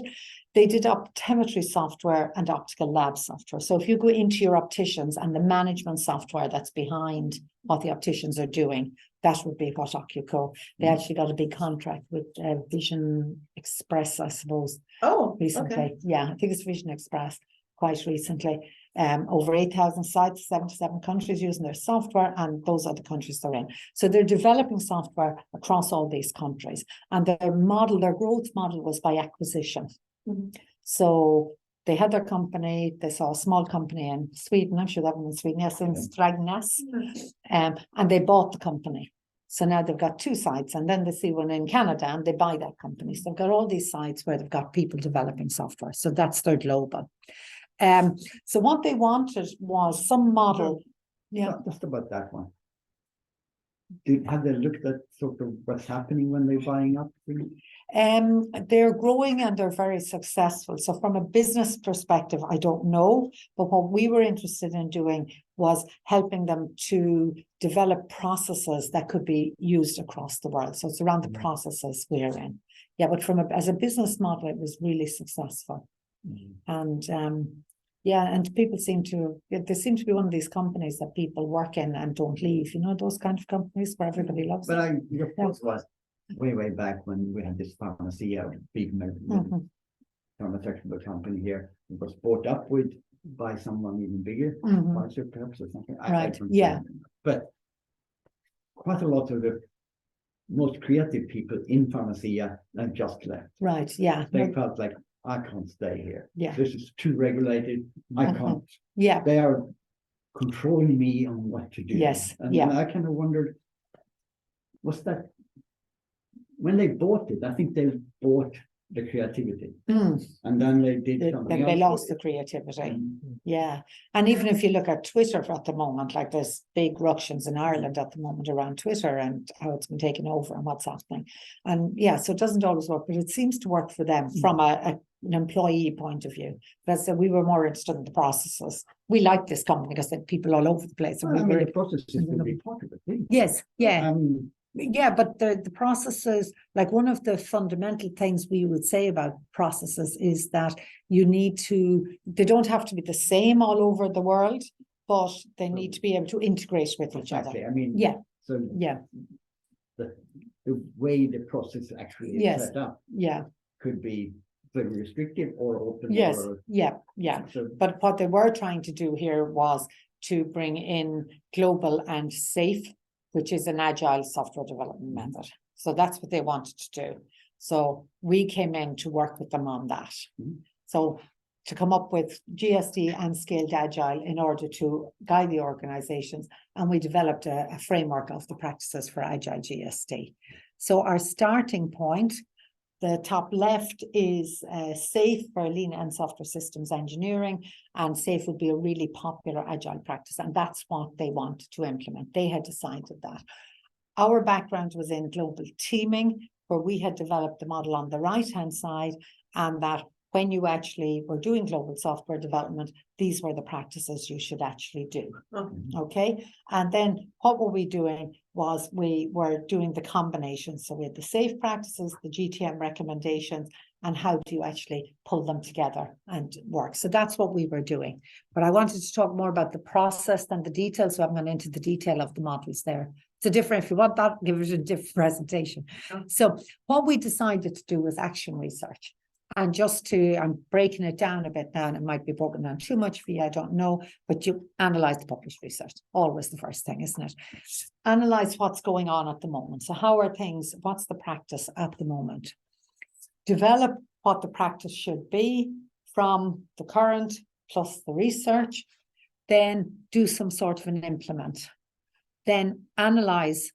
They did optometry software and optical lab software. So if you go into your opticians and the management software that's behind what the opticians are doing, that would be what UpCERG. They actually got a big contract with Vision Express, I suppose. Oh, recently. okay. Yeah, I think it's Vision Express quite recently. Over 8,000 sites, 77 countries using their software, and those are the countries they're in. So they're developing software across all these countries, and their growth model was by acquisition. So they had their company, they saw a small company in Sweden, I'm sure that one in Sweden, yes, in Strängnäs, and they bought the company. So now they've got 2 sites, and then they see one in Canada and they buy that company. So they've got all these sites where they've got people developing software. So that's their global. So what they wanted was some model. Yeah, just about that one. Have they looked at sort of what's happening when they're buying up? They're growing and they're very successful. So from a business perspective, I don't know, but what we were interested in doing was helping them to develop processes that could be used across the world. So it's around the processes we're in. Yeah, but as a business model, it was really successful. And and people seem to be one of these companies that people work in and don't leave, those kind of companies where everybody loves but it. Your point was way back when we had this pharmacy, a big pharmaceutical company here. It was bought up by someone even bigger, Pfizer perhaps, or something. Right, yeah. But quite a lot of the most creative people in pharmacia have just left. Right, yeah. They felt like, I can't stay here. Yeah. This is too regulated. I can't. Yeah. They are controlling me on what to do. Yes. And I kind of wondered, was that when they bought it? I think they bought the creativity, and then they did something. Then they else lost the creativity. Yeah, and even if you look at Twitter at the moment, like there's big ructions in Ireland at the moment around Twitter and how it's been taken over and what's happening, and so it doesn't always work, but it seems to work for them from an employee point of view. But so we were more interested in the processes. We like this company because they have people all over the place. And the processes will be part of it. Yes, yeah. Yeah, but the processes, like one of the fundamental things we would say about processes is that they don't have to be the same all over the world, but they need to be able to integrate with each Exactly, other. I mean. Yeah. So Yeah, the way the process actually is Yes. set up yeah, could be very restrictive or open. yes, or- yeah, yeah. So, But what they were trying to do here was to bring in global and safe, which is an agile software development Mhm. method. So that's what they wanted to do. So we came in to work with them on that. Mhm. So to come up with GSD and scaled agile in order to guide the organizations. And we developed a framework of the practices for agile GSD. So our starting point, the top left is SAFE for lean and software systems engineering, and SAFE would be a really popular agile practice, and that's what they wanted to implement. They had decided that. Our background was in global teaming, where we had developed the model on the right-hand side, and that when you actually were doing global software development, these were the practices you should actually do. Okay. Okay, and then what were we doing was we were doing the combination. So we had the safe practices, the GTM recommendations, and how do you actually pull them together and work. So that's what we were doing. But I wanted to talk more about the process than the details, so I'm going into the detail of the models there. So different, if you want that, give it a different presentation. Okay. So what we decided to do was action research. And just to, I'm breaking it down a bit now, and it might be broken down too much for you, I don't know, but you analyze the published research, always the first thing, isn't it? Analyze what's going on at the moment. So how are things, what's the practice at the moment? Develop what the practice should be from the current plus the research, then do some sort of an implement. Then analyze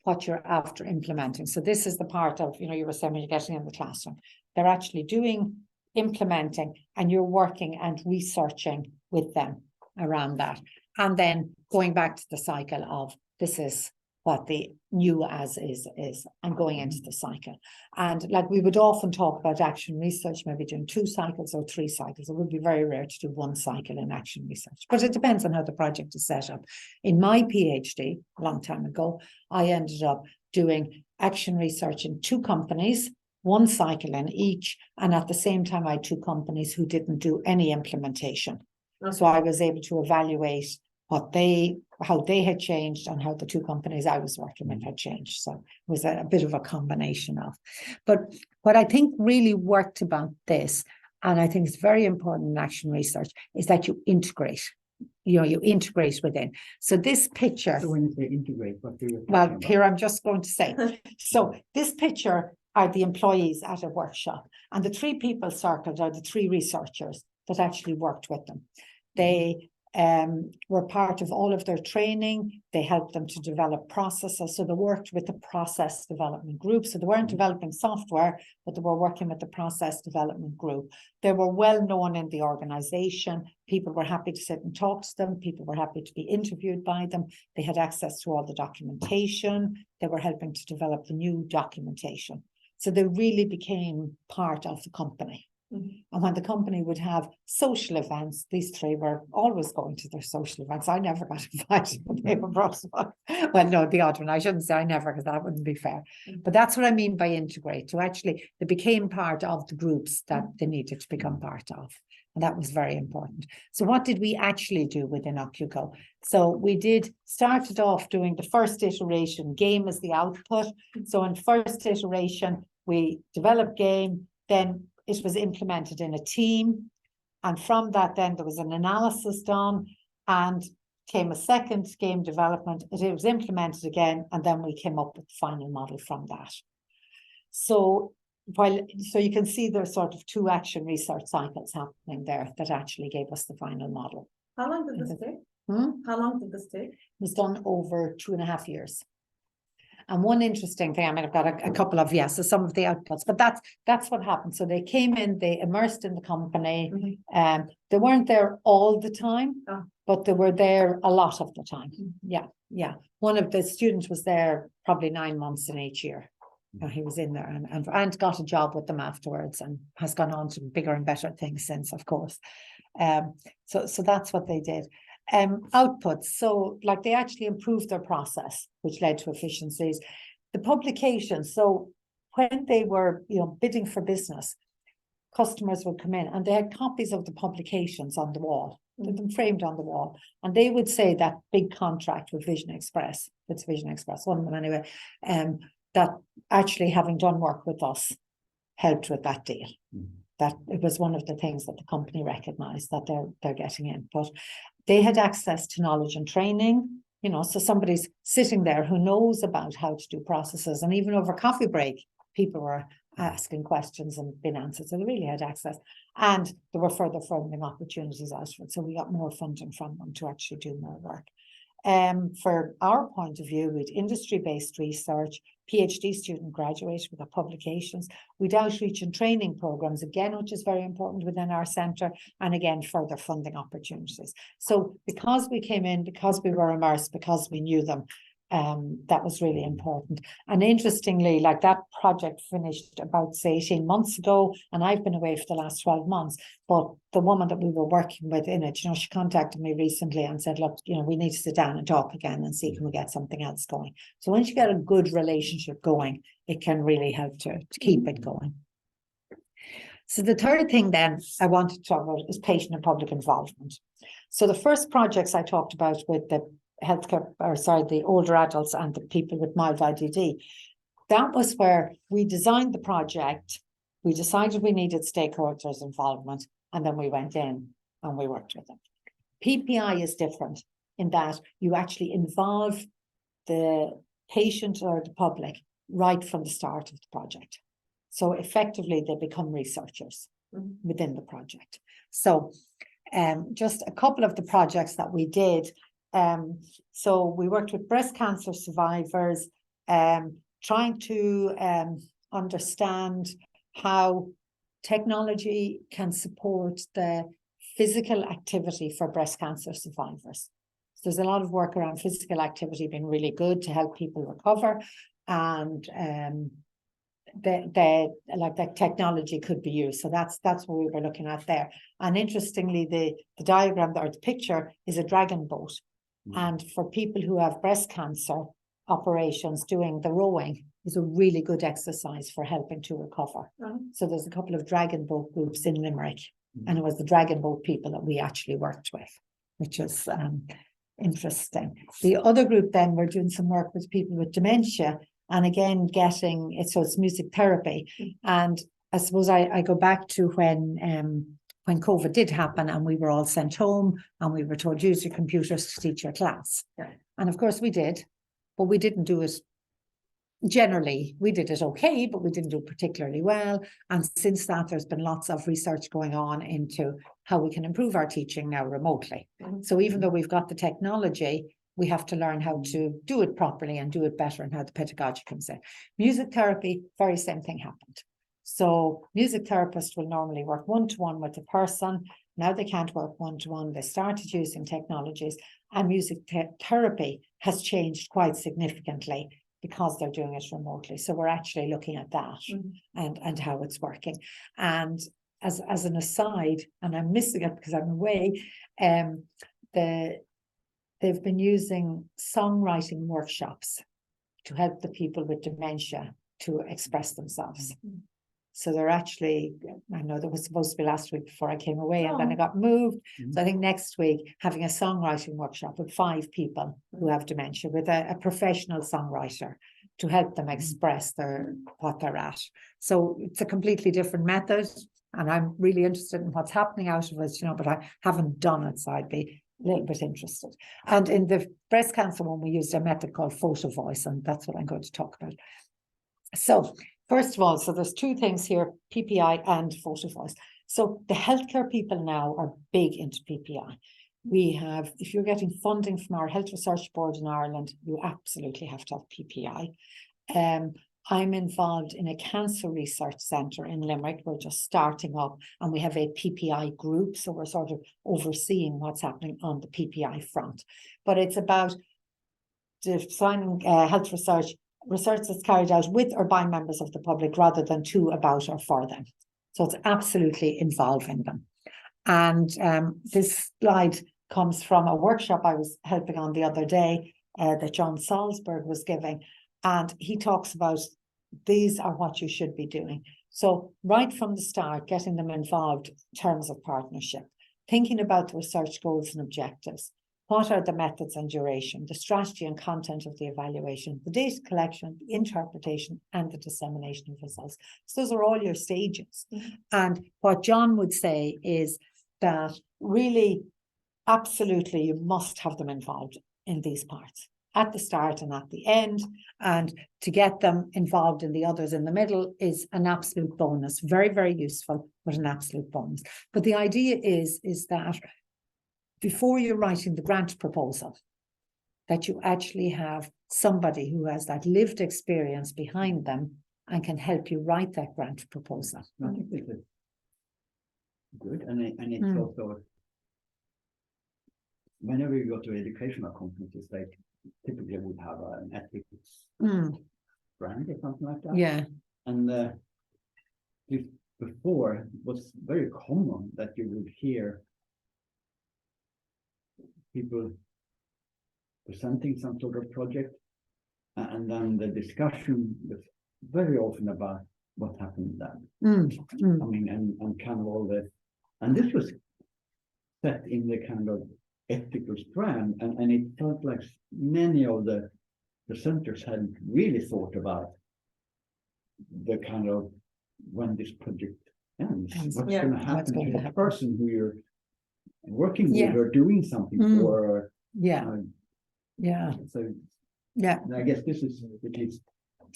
what you're after implementing. So this is the part of, you were saying when you're getting in the classroom, they're actually doing, implementing, and you're working and researching with them around that. And then going back to the cycle of this is what the new as is, and going into the cycle. And like we would often talk about action research, maybe doing 2 cycles or 3 cycles. It would be very rare to do 1 cycle in action research, but it depends on how the project is set up. In my PhD, a long time ago, I ended up doing action research in 2 companies, 1 cycle in each, and at the same time I had 2 companies who didn't do any implementation. Okay. So I was able to evaluate how they had changed and how the 2 companies I was working with had changed. So it was a bit of a combination of. But what I think really worked about this, and I think it's very important in action research, is that you integrate. You integrate within. So this picture. So when you say integrate, what do you? Well, here I'm just going to say. So this picture are the employees at a workshop, and the 3 people circled are the 3 researchers that actually worked with them. They were part of all of their training. They helped them to develop processes. So they worked with the process development group. So they weren't developing software, but they were working with the process development group. They were well known in the organization. People were happy to sit and talk to them. People were happy to be interviewed by them. They had access to all the documentation. They were helping to develop the new documentation. So they really became part of the company. Mhm. And when the company would have social events, these 3 were always going to their social events. I never got invited, but they were brought one. Well, no, the odd one. I shouldn't say I never, because that wouldn't be fair. But that's what I mean by integrate. So actually, they became part of the groups that they needed to become part of. And that was very important. So what did we actually do within UpCERG? So we started off doing the first iteration, game as the output. So in first iteration, we developed game, then it was implemented in a team. And from that, then there was an analysis done, and came a second game development. It was implemented again, and then we came up with the final model from that. So you can see there's sort of 2 action research cycles happening there that actually gave us the final model. How long did this take? Hmm? How long did this take? It was done over 2.5 years. And one interesting thing, I mean, I've got a couple of, so some of the outputs, but that's what happened. So they came in, they immersed in the company. Mhm. They weren't there all the time, Oh. but they were there a lot of the time. Mhm. Yeah. One of the students was there probably 9 months in each year. He was in there and got a job with them afterwards, and has gone on to bigger and better things since, of course. So that's what they did. Outputs. So like they actually improved their process, which led to efficiencies. The publication. So when they were, bidding for business, customers would come in and they had copies of the publications on the wall, with them framed on the wall. And they would say that big contract with Vision Express, it's Vision Express, one of them anyway, that actually having done work with us helped with that deal. That it was one of the things that the company recognized that they're getting in. But they had access to knowledge and training, you know, so somebody's sitting there who knows about how to do processes, and even over coffee break, people were asking questions and being answered. So they really had access, and there were further funding opportunities out of it. So we got more funding from them to actually do more work. For our point of view, with industry-based research, PhD student graduates, we got publications, with outreach and training programs, again, which is very important within our centre, and again, further funding opportunities. So because we came in, because we were immersed, because we knew them, that was really important. And interestingly, like that project finished about, say, 18 months ago, and I've been away for the last 12 months. But the woman that we were working with in it, you know, she contacted me recently and said, look, you know, we need to sit down and talk again and see, can we get something else going? So once you get a good relationship going, it can really help to keep it going. So the third thing then I wanted to talk about is patient and public involvement. So the first projects I talked about with the the older adults and the people with mild IDD, that was where we designed the project, we decided we needed stakeholders' involvement, and then we went in and we worked with them. PPI is different in that you actually involve the patient or the public right from the start of the project. So effectively, they become researchers within the project. So just a couple of the projects that we did. So we worked with breast cancer survivors, trying to understand how technology can support the physical activity for breast cancer survivors. So there's a lot of work around physical activity being really good to help people recover, and that technology could be used. So that's what we were looking at there. And interestingly, the diagram or the picture is a dragon boat. And for people who have breast cancer operations, doing the rowing is a really good exercise for helping to recover. So there's a couple of dragon boat groups in Limerick, and it was the dragon boat people that we actually worked with, which is interesting. The other group then, we're doing some work with people with dementia, and again, getting it, so it's music therapy. And I suppose I go back to when COVID did happen and we were all sent home and we were told, use your computers to teach your class. Yeah. And of course we did, but we didn't do it generally. We did it okay, but we didn't do it particularly well. And since that, there's been lots of research going on into how we can improve our teaching now remotely. So even though we've got the technology, we have to learn how to do it properly and do it better, and how the pedagogy comes in. Music therapy, very same thing happened. So music therapists will normally work one-to-one with a person. Now they can't work one-to-one. They started using technologies, and music therapy has changed quite significantly because they're doing it remotely. So we're actually looking at that and how it's working. And as an aside, and I'm missing it because I'm away, they've been using songwriting workshops to help the people with dementia to express themselves. So they're actually, I know that was supposed to be last week before I came away, and then it got moved. So I think next week, having a songwriting workshop with 5 people who have dementia, with a professional songwriter to help them express what they're at. So it's a completely different method, and I'm really interested in what's happening out of it, you know, but I haven't done it, so I'd be a little bit interested. And in the breast cancer one, we used a method called Photovoice, and that's what I'm going to talk about. So first of all, so there's 2 things here, PPI and Photovoice. So the healthcare people now are big into PPI. We have, if you're getting funding from our Health Research Board in Ireland, you absolutely have to have PPI. I'm involved in a cancer research centre in Limerick. We're just starting up, and we have a PPI group. So we're sort of overseeing what's happening on the PPI front. But it's about designing health research that's carried out with or by members of the public, rather than to, about, or for them. So it's absolutely involving them. And this slide comes from a workshop I was helping on the other day that John Salzberg was giving. And he talks about, these are what you should be doing. So right from the start, getting them involved in terms of partnership, thinking about the research goals and objectives. What are the methods and duration, the strategy and content of the evaluation, the data collection, the interpretation, and the dissemination of results. So those are all your stages. And what John would say is that really, absolutely, you must have them involved in these parts at the start and at the end. And to get them involved in the others in the middle is an absolute bonus. Very, very useful, but an absolute bonus. But the idea is that before you're writing the grant proposal, that you actually have somebody who has that lived experience behind them and can help you write that grant proposal. I think this is good, and it's also, whenever you go to educational conferences, they typically would have an ethics grant or something like that. Yeah. And before, it was very common that you would hear people presenting some sort of project, and then the discussion was very often about what happened then. I mean, and kind of all the, and this was set in the kind of ethical strand, and it felt like many of the presenters hadn't really thought about the kind of when this project ends, what's going to happen to the person who you're working with or doing something for. So I guess this is at least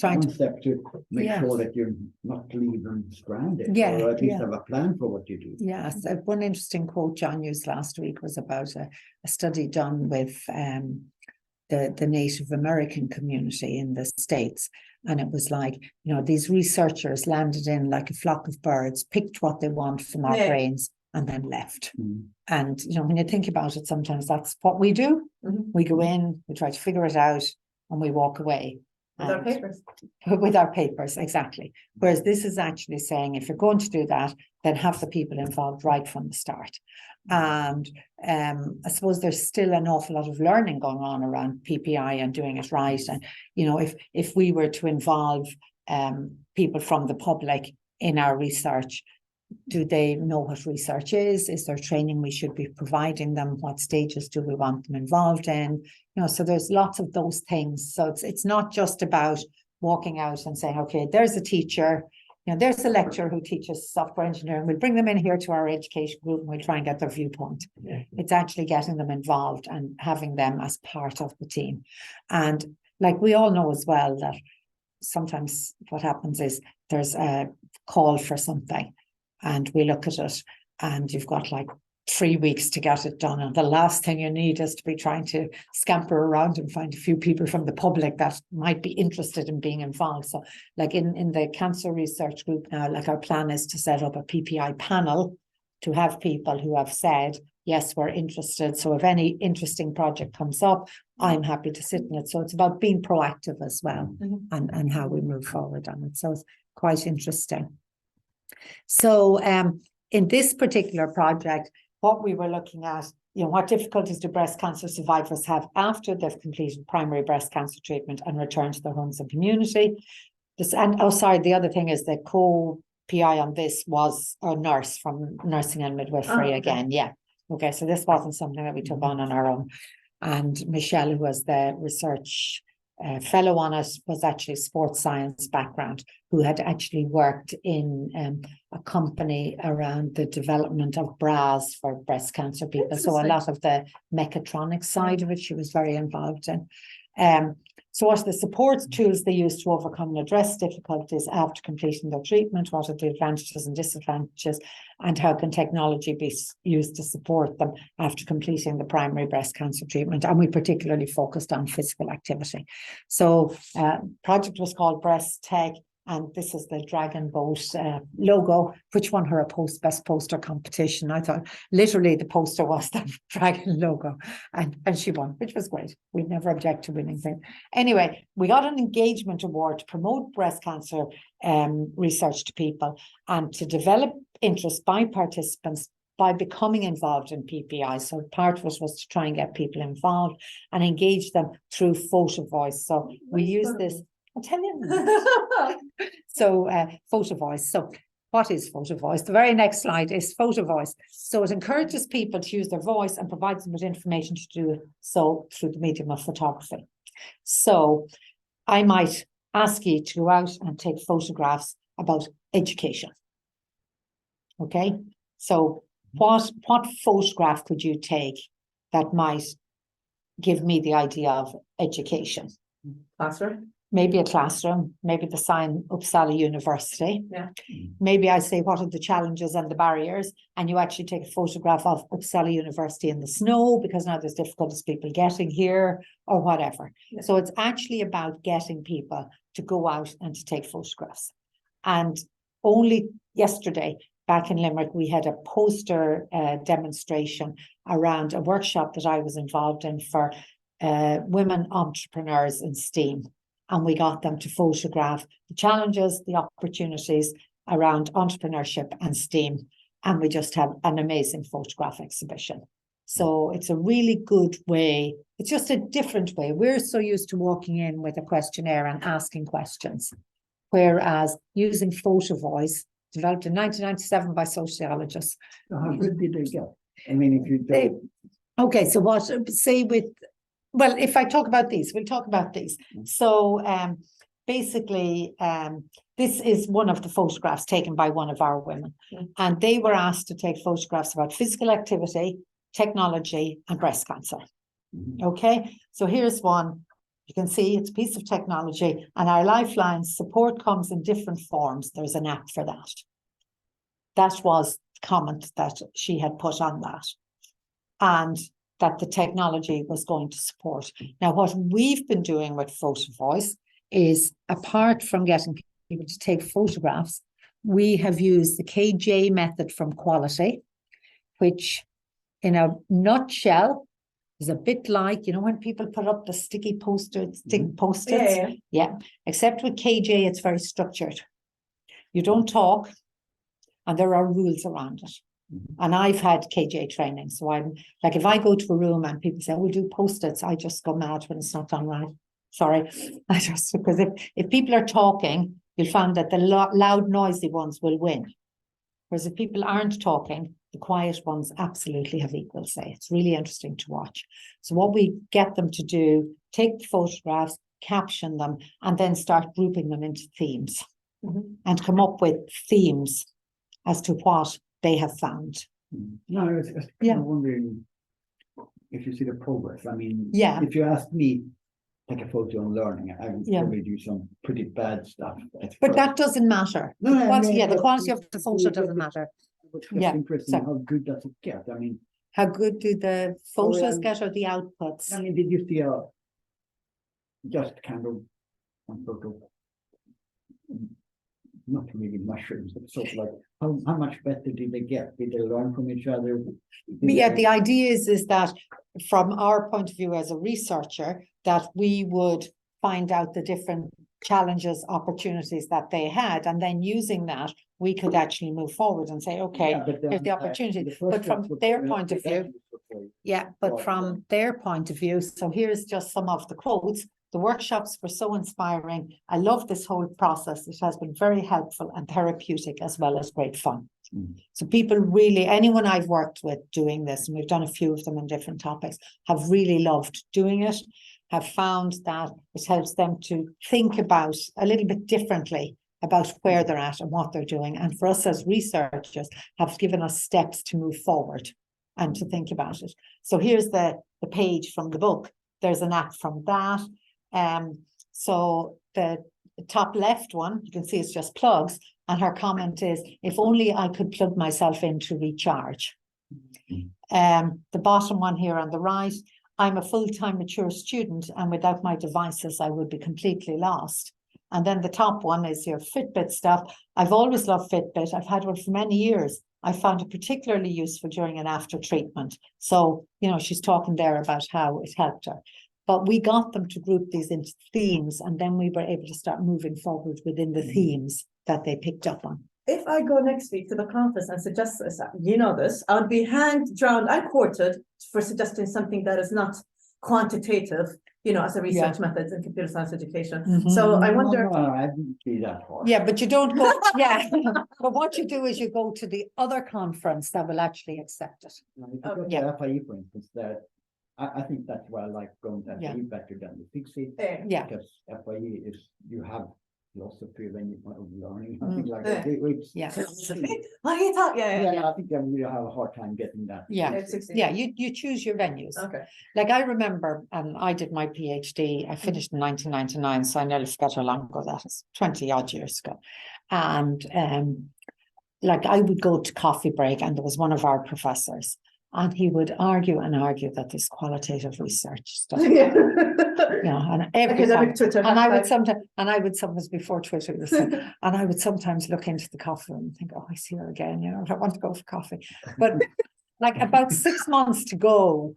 one step to make sure that you're not leaving stranded, or at least have a plan for what you do. Yes, one interesting quote John used last week was about a study done with the Native American community in the States. And it was like, you know, these researchers landed in like a flock of birds, picked what they want from our brains, and then left. And, you know, when you think about it, sometimes that's what we do. We go in, we try to figure it out, and we walk away. With our papers. With our papers, exactly. Whereas this is actually saying, if you're going to do that, then have the people involved right from the start. And I suppose there's still an awful lot of learning going on around PPI and doing it right. And, you know, if we were to involve people from the public in our research, do they know what research is? Is there training we should be providing them? What stages do we want them involved in? You know, so there's lots of those things. So it's not just about walking out and saying, okay, there's a teacher, you know, there's a lecturer who teaches software engineering. We'll bring them in here to our education group and we'll try and get their viewpoint. It's actually getting them involved and having them as part of the team. And like we all know as well that sometimes what happens is there's a call for something, and we look at it and you've got like 3 weeks to get it done. And the last thing you need is to be trying to scamper around and find a few people from the public that might be interested in being involved. So like in the cancer research group now, like our plan is to set up a PPI panel to have people who have said, yes, we're interested. So if any interesting project comes up, I'm happy to sit in it. So it's about being proactive as well and how we move forward on it. So it's quite interesting. So in this particular project, what we were looking at, you know, what difficulties do breast cancer survivors have after they've completed primary breast cancer treatment and returned to their homes and community? The other thing is that co-PI on this was a nurse from nursing and midwifery again. Yeah. Okay. So this wasn't something that we took on our own. And Michelle, who was the research fellow on it, was actually sports science background, who had actually worked in a company around the development of bras for breast cancer people. So a lot of the mechatronics side of it, she was very involved in. So what are the support tools they use to overcome and address difficulties after completing their treatment? What are the advantages and disadvantages? And how can technology be used to support them after completing the primary breast cancer treatment? And we particularly focused on physical activity. So project was called Breast Tech. And this is the Dragon Boat logo, which won her a best poster competition. I thought literally the poster was the Dragon logo, and she won, which was great. We'd never object to winning things. Anyway, we got an engagement award to promote breast cancer research to people and to develop interest by participants by becoming involved in PPI. So part of it was to try and get people involved and engage them through Photovoice. So we use this I'll tell you. So Photovoice. So what is Photovoice? The very next slide is Photovoice. So it encourages people to use their voice and provides them with information to do so through the medium of photography. So I might ask you to go out and take photographs about education. Okay, so what photograph could you take that might give me the idea of education? Classroom. Maybe a classroom, maybe the sign UpCERG University. Yeah. Maybe I say, what are the challenges and the barriers? And you actually take a photograph of UpCERG University in the snow, because now there's difficulties people getting here or whatever. Yeah. So it's actually about getting people to go out and to take photographs. And only yesterday, back in Limerick, we had a poster demonstration around a workshop that I was involved in for women entrepreneurs in STEAM. And we got them to photograph the challenges, the opportunities around entrepreneurship and STEAM. And we just have an amazing photograph exhibition. So it's a really good way. It's just a different way. We're so used to walking in with a questionnaire and asking questions. Whereas using Photovoice, developed in 1997 by sociologists. So how good did they get? I mean, if you don't. Okay, so what, say with, well, if I talk about these, we'll talk about these. So basically, this is one of the photographs taken by one of our women. And they were asked to take photographs about physical activity, technology, and breast cancer. Okay, so here's one. You can see it's a piece of technology, and our lifeline support comes in different forms. There's an app for that. That was the comment that she had put on that. And that the technology was going to support. Now, what we've been doing with Photovoice is, apart from getting people to take photographs, we have used the KJ method from Quality, which in a nutshell is a bit like, you know, when people put up the sticky post-its, yeah, except with KJ, it's very structured. You don't talk, and there are rules around it. And I've had KJ training, so I'm like, if I go to a room and people say, we'll do post-its, I just go mad when it's not done right. Sorry, I just, because if people are talking, you'll find that the loud, noisy ones will win. Whereas if people aren't talking, the quiet ones absolutely have equal say. It's really interesting to watch. So what we get them to do, take the photographs, caption them, and then start grouping them into themes and come up with themes as to what they have found. No, I was just kind of wondering if you see the progress. I mean, if you ask me, take a photo on learning, I would probably do some pretty bad stuff. But that doesn't matter. No, the quality, no, the quality of the photo doesn't matter. It's just interesting, how good does it get? I mean, how good do the photos get, or the outputs? I mean, did you see just kind of one photo? Not really mushrooms, but sort of like how much better did they get? Did they learn from each other? The idea is that from our point of view as a researcher, that we would find out the different challenges, opportunities that they had, and then using that, we could actually move forward and say, okay, here's the opportunity. But from their point of view, from their point of view, so here's just some of the quotes. The workshops were so inspiring. I love this whole process. It has been very helpful and therapeutic, as well as great fun. So people really, anyone I've worked with doing this, and we've done a few of them in different topics, have really loved doing it, have found that it helps them to think about a little bit differently about where they're at and what they're doing. And for us as researchers, have given us steps to move forward and to think about it. So here's the page from the book. There's an app from that. So the top left one, you can see it's just plugs, and her comment is, if only I could plug myself in to recharge. The bottom one here on the right, I'm a full-time mature student, and without my devices, I would be completely lost. And then the top one is your Fitbit stuff. I've always loved Fitbit. I've had one for many years. I found it particularly useful during and after treatment. So, you know, she's talking there about how it helped her. But we got them to group these into themes, and then we were able to start moving forward within the themes that they picked up on. If I go next week to the conference and suggest this, you know this, I'll be hanged, drowned, and quartered for suggesting something that is not quantitative as a research methods in computer science education. Mhm. So I wonder, No, I didn't see that far. Yeah, but you don't go, yeah, but what you do is you go to the other conference that will actually accept it. Now, if you go to Yeah. FIE, for instance, that I think that's why I like going to Yeah. FIE better than the FIXE. Yeah. Because FIE is, you have philosophy when you are learning, Mm. something like that. It's- Yeah. what are you talking? Yeah. Yeah, I think that we have a hard time getting that. Yeah. It's 16. Yeah, you choose your venues. Okay. Like I remember, I did my PhD, I finished in 1999, so I nearly forgot how long ago that is, 20 odd years ago. And like I would go to coffee break and there was one of our professors and he would argue that this qualitative research stuff, and every time, Academic Twitter. and I would hashtag. sometimes before Twitter was and I would sometimes look into the coffee room and think, oh, I see her again, I want to go for coffee. But like about 6 months to go,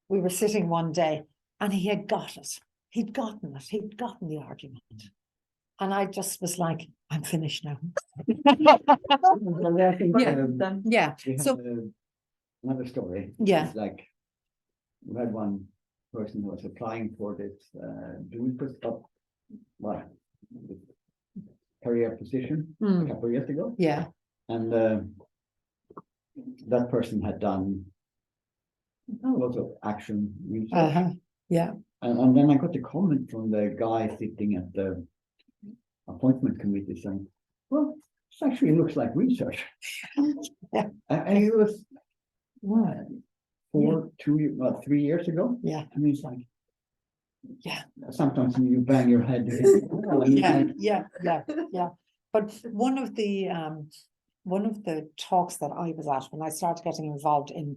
we were sitting one day and he had got it. He'd gotten the argument. And I just was like, I'm finished now. Well, I think, Yeah. Yeah. we have So another story. Yeah. It's like, we had one person who was applying for this, career position a mm, couple of years ago. yeah. And that person had done a lot of action research. Uh-huh. Yeah. And then I got a comment from the guy sitting at the appointment committee saying, well, this actually looks like research. Yeah. And it was 3 years ago. Yeah. I mean, it's like, Yeah. sometimes you bang your head. Yeah. But one of the talks that I was at when I started getting involved in,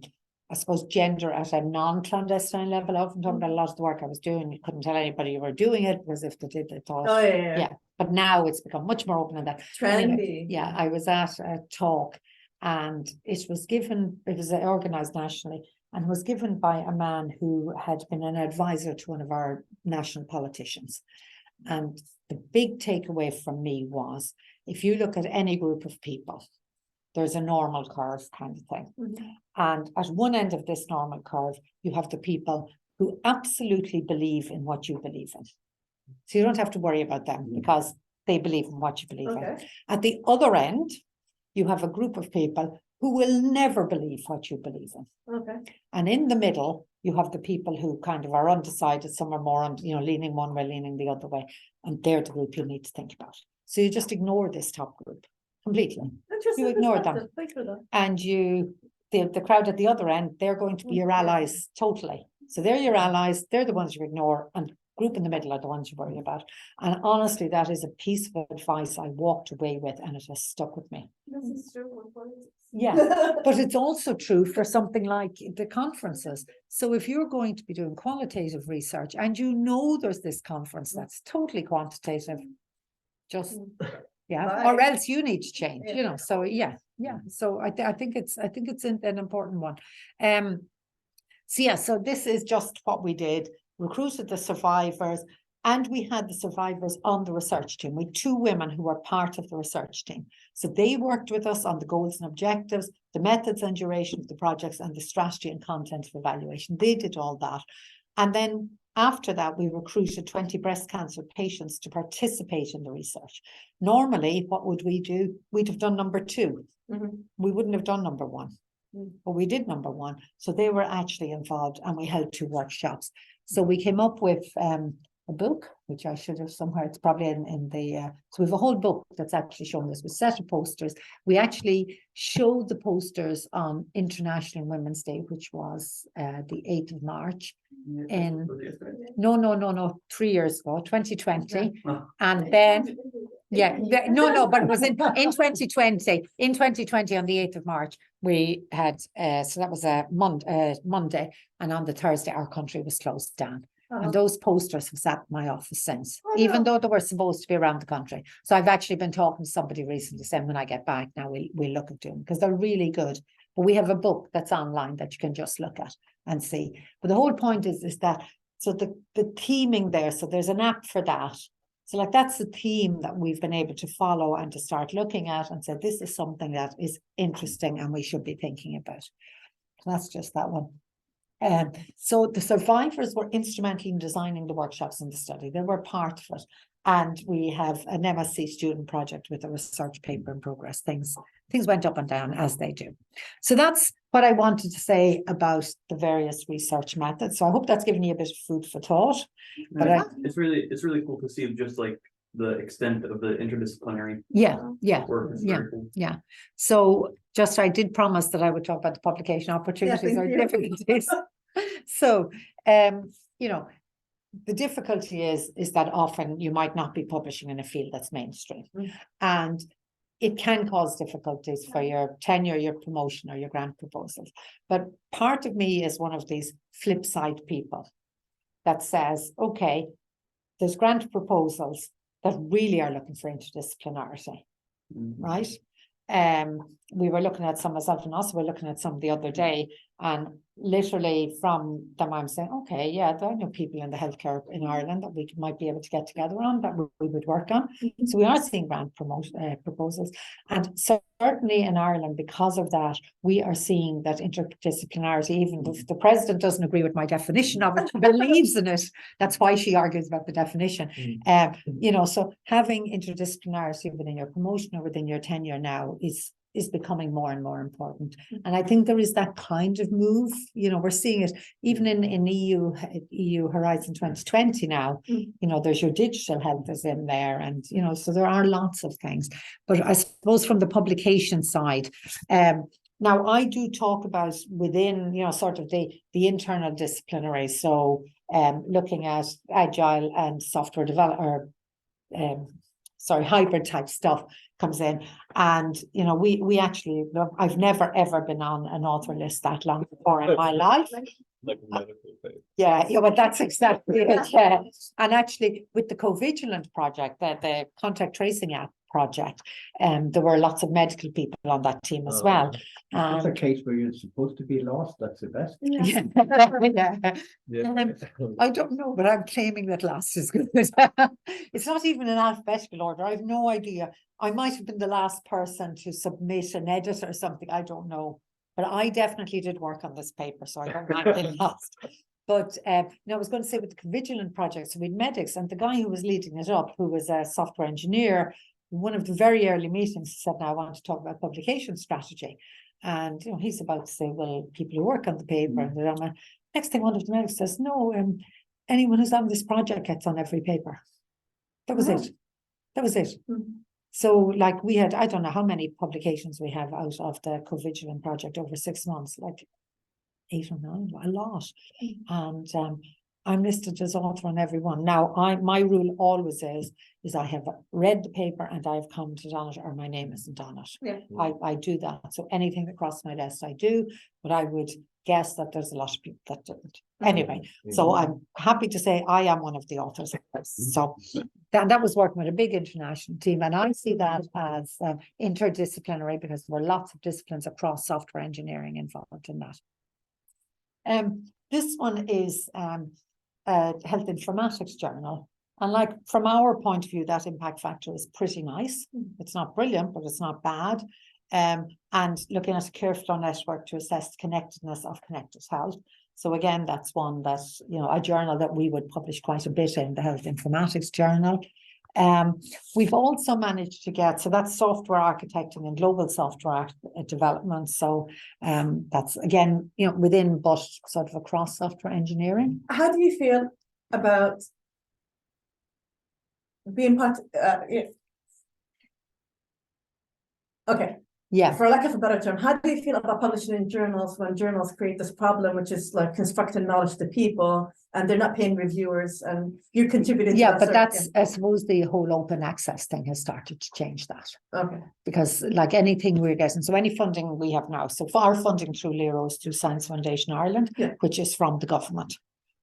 I suppose, gender at a non-clandestine level, I often talked about a lot of the work I was doing. You couldn't tell anybody you were doing it because if they did, they thought. Oh, yeah. Yeah. But now it's become much more open than that. Trendy. Anyway, yeah, I was at a talk and it was organized nationally and was given by a man who had been an advisor to one of our national politicians. And the big takeaway from me was, if you look at any group of people, there's a normal curve kind of thing. Mhm. And at one end of this normal curve, you have the people who absolutely believe in what you believe in. So you don't have to worry about them because they believe in what you believe in. Okay. At the other end, you have a group of people who will never believe what you believe in. Okay. And in the middle, you have the people who kind of are undecided, some are more, leaning one way, leaning the other way. And they're the group you need to think about. So you just ignore this top group completely. Interesting You ignore them. perspective. Thanks for that. And the crowd at the other end, they're going to be your allies totally. So they're your allies, they're the ones you ignore, and group in the middle are the ones you worry about. And honestly, that is a piece of advice I walked away with and it has stuck with me. This is true for politics. Yeah, but it's also true for something like the conferences. So if you're going to be doing qualitative research and there's this conference that's totally quantitative, just Bye. or else you need to change, Yeah. So yeah. So I think it's an important one. So this is just what we did. Recruited the survivors, and we had the survivors on the research team. We had 2 women who were part of the research team. So they worked with us on the goals and objectives, the methods and duration of the projects, and the strategy and content of evaluation. They did all that. And then after that, we recruited 20 breast cancer patients to participate in the research. Normally, what would we do? We'd have done number 2. Mhm. We wouldn't have done number 1. But we did number 1. So they were actually involved and we held 2 workshops. So we came up with a book, which I should have somewhere, it's probably in the, so we have a whole book that's actually showing this with a set of posters. We actually showed the posters on International Women's Day, which was the 8th of March. No, 3 years ago, 2020. And then, but it was in 2020. In 2020, on the 8th of March, we had, so that was a Monday, and on the Thursday, our country was closed down. And those posters have sat in my office since, even though they were supposed to be around the country. So I've actually been talking to somebody recently saying when I get back now, we'll look at them because they're really good. But we have a book that's online that you can just look at and see. But the whole point is that, so the theming there, so there's an app for that. So like that's the theme that we've been able to follow and to start looking at and say, this is something that is interesting and we should be thinking about. So that's just that one. So the survivors were instrumental in designing the workshops and the study. They were part of it. And we have an MSc student project with a research paper in progress. Things went up and down as they do. So that's what I wanted to say about the various research methods. So I hope that's given you a bit of food for thought. But It's really cool to see just like the extent of the interdisciplinary yeah. work. It's very cool. Yeah. So just, I did promise that I would talk about the publication opportunities or difficulties. So, you know, the difficulty is that often you might not be publishing in a field that's mainstream. And it can cause difficulties for your tenure, your promotion, or your grant proposals. But part of me is one of these flip side people that says, okay, there's grant proposals that really are looking for interdisciplinarity, right? We were looking at some, myself and us, we were looking at some the other day, and literally from them I'm saying, okay, yeah, there are no people in the healthcare in Ireland that we might be able to get together on, that we would work on. So we are seeing grant proposals, and certainly in Ireland, because of that, we are seeing that interdisciplinarity, even if the president doesn't agree with my definition of it, believes in it. That's why she argues about the definition. You know, so having interdisciplinarity within your promotion or within your tenure now is becoming more and more important. And I think there is that kind of move, you know, we're seeing it even in EU Horizon 2020 now, you know, there's your digital health is in there, and, you know, so there are lots of things. But I suppose from the publication side, now I do talk about within, you know, sort of the internal disciplinary, so looking at agile and software development, hybrid type stuff comes in. And, you know, we actually, I've never ever been on an author list that long before in my life. Like a medical thing. Yeah, but that's exactly it. Yeah. And actually with the Covigilant project, the contact tracing app project, there were lots of medical people on that team as well. That's a case where you're supposed to be lost. That's the best. Yeah. I don't know, but I'm claiming that last is good. It's not even in alphabetical order. I have no idea. I might have been the last person to submit an edit or something. I don't know. But I definitely did work on this paper, so I don't mind being lost. But I was going to say with the Covigilant project, so with medics, and the guy who was leading it up, who was a software engineer, one of the very early meetings said, now I want to talk about publication strategy. And, you know, he's about to say, well, people who work on the paper, and next thing one of the medics says, no, anyone who's on this project gets on every paper. That was it. That was it. So like we had, I don't know how many publications we have out of the Covigilant project over 6 months, like 8 or 9, a lot. And I'm listed as author on every one. Now, my rule always is I have read the paper and I've commented on it, or my name isn't on it. Yeah. I do that. So anything that crosses my desk, I do, but I would guess that there's a lot of people that didn't. Anyway, so I'm happy to say I am one of the authors of this. So that was working with a big international team, and I see that as interdisciplinary because there were lots of disciplines across software engineering involved in that. This one is a health informatics journal. And like from our point of view, that impact factor is pretty nice. It's not brilliant, but it's not bad. And looking at a care flow network to assess the connectedness of connected health. So again, that's one that's, you know, a journal that we would publish quite a bit in, the Health Informatics Journal. We've also managed to get, so that's software architecting and global software development. So that's again, you know, within but sort of across software engineering. How do you feel about being part? Okay. Yeah. For lack of a better term, how do you feel about publishing in journals when journals create this problem, which is like constructing knowledge to people, and they're not paying reviewers, and you contributed? Yeah, but that's, I suppose, the whole open access thing has started to change that. Okay. Because like anything we're getting, so any funding we have now, so for our funding through LERO is through Science Foundation Ireland, which is from the government.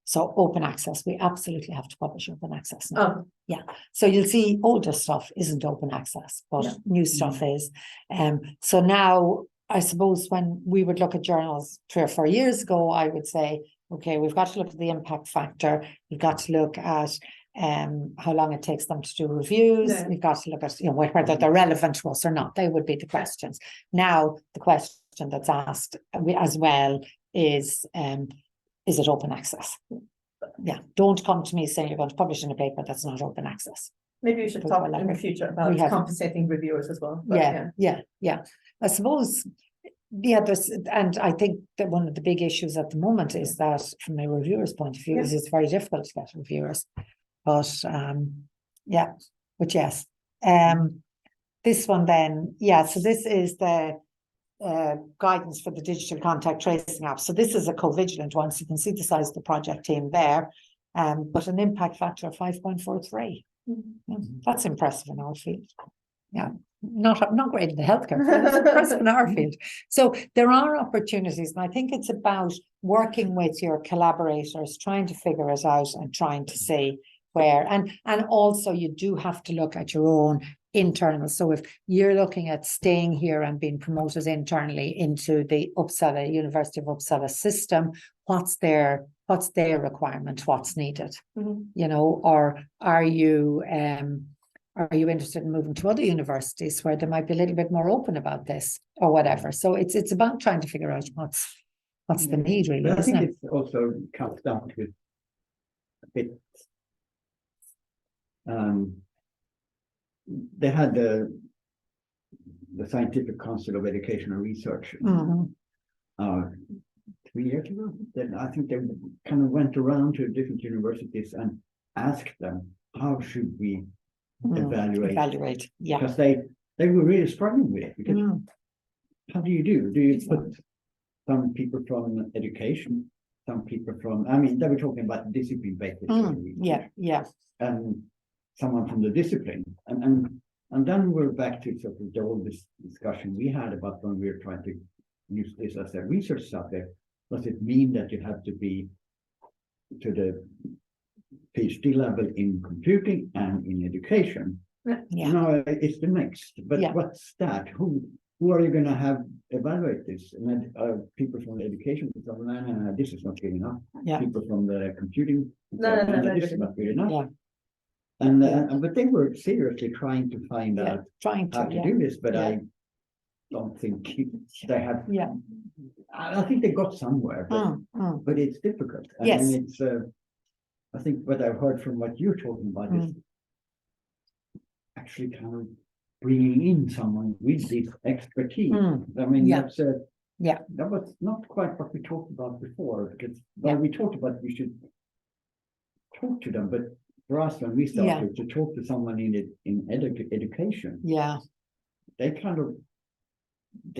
So open access, we absolutely have to publish open access now. Oh. Yeah. So you'll see older stuff isn't open access, but new stuff is. So now I suppose when we would look at journals 3 or 4 years ago, I would say, okay, we've got to look at the impact factor. We've got to look at how long it takes them to do reviews. We've got to look at, you know, whether they're relevant to us or not. They would be the questions. Now, the question that's asked as well is, is it open access? Yeah, don't come to me saying you're going to publish in a paper that's not open access. Maybe we should Because talk we're in the like- future we about have- compensating reviewers as well. But Yeah. I suppose, and I think that one of the big issues at the moment is that from a reviewer's point of view, Yeah. is it's very difficult to get reviewers. But yes. This one then, so this is the guidance for the digital contact tracing app. So this is a co-vigilant one, so you can see the size of the project team there. But an impact factor of 5.43. Yeah, that's impressive in our field. Yeah, not great in the healthcare field, it's impressive in our field. So there are opportunities, and I think it's about working with your collaborators, trying to figure it out and trying to see where, and also you do have to look at your own internal. So if you're looking at staying here and being promoted internally into the UpCERG, University of Uppsala system, what's their requirement, what's needed, you know, or are you interested in moving to other universities where they might be a little bit more open about this or whatever? So it's about trying to figure out what's the need really, But I isn't think it? it also comes down to a bit. They had the Scientific Council of Educational Research 3 years ago. Then I think they kind of went around to different universities and asked them, how should we evaluate? Yeah. Because they were really struggling with it. Because how do? Do you put some people from education, some people from, I mean, they were talking about discipline based. Yeah. And someone from the discipline. And then we're back to sort of the old discussion we had about when we were trying to use this as a research subject. Does it mean that you have to be to the PhD level in computing and in education? Yeah. No, it's the next. But Yeah. what's that? Who are you going to have evaluate this? And people from the education, no, this is not good enough. Yeah. People from the computing, No, this is not good enough. Yeah. And but they were seriously trying to find out Trying how to, to do this, but Yeah. I don't think they have. Yeah. I think they got somewhere, but it's difficult. Yes. And it's I think what I've heard from what you're talking about is actually kind of bringing in someone with this expertise. I mean, Yeah. that's Yeah. that was not quite what we talked about before, because we talked about we should talk to them, but for us, when we started to talk to someone in education, they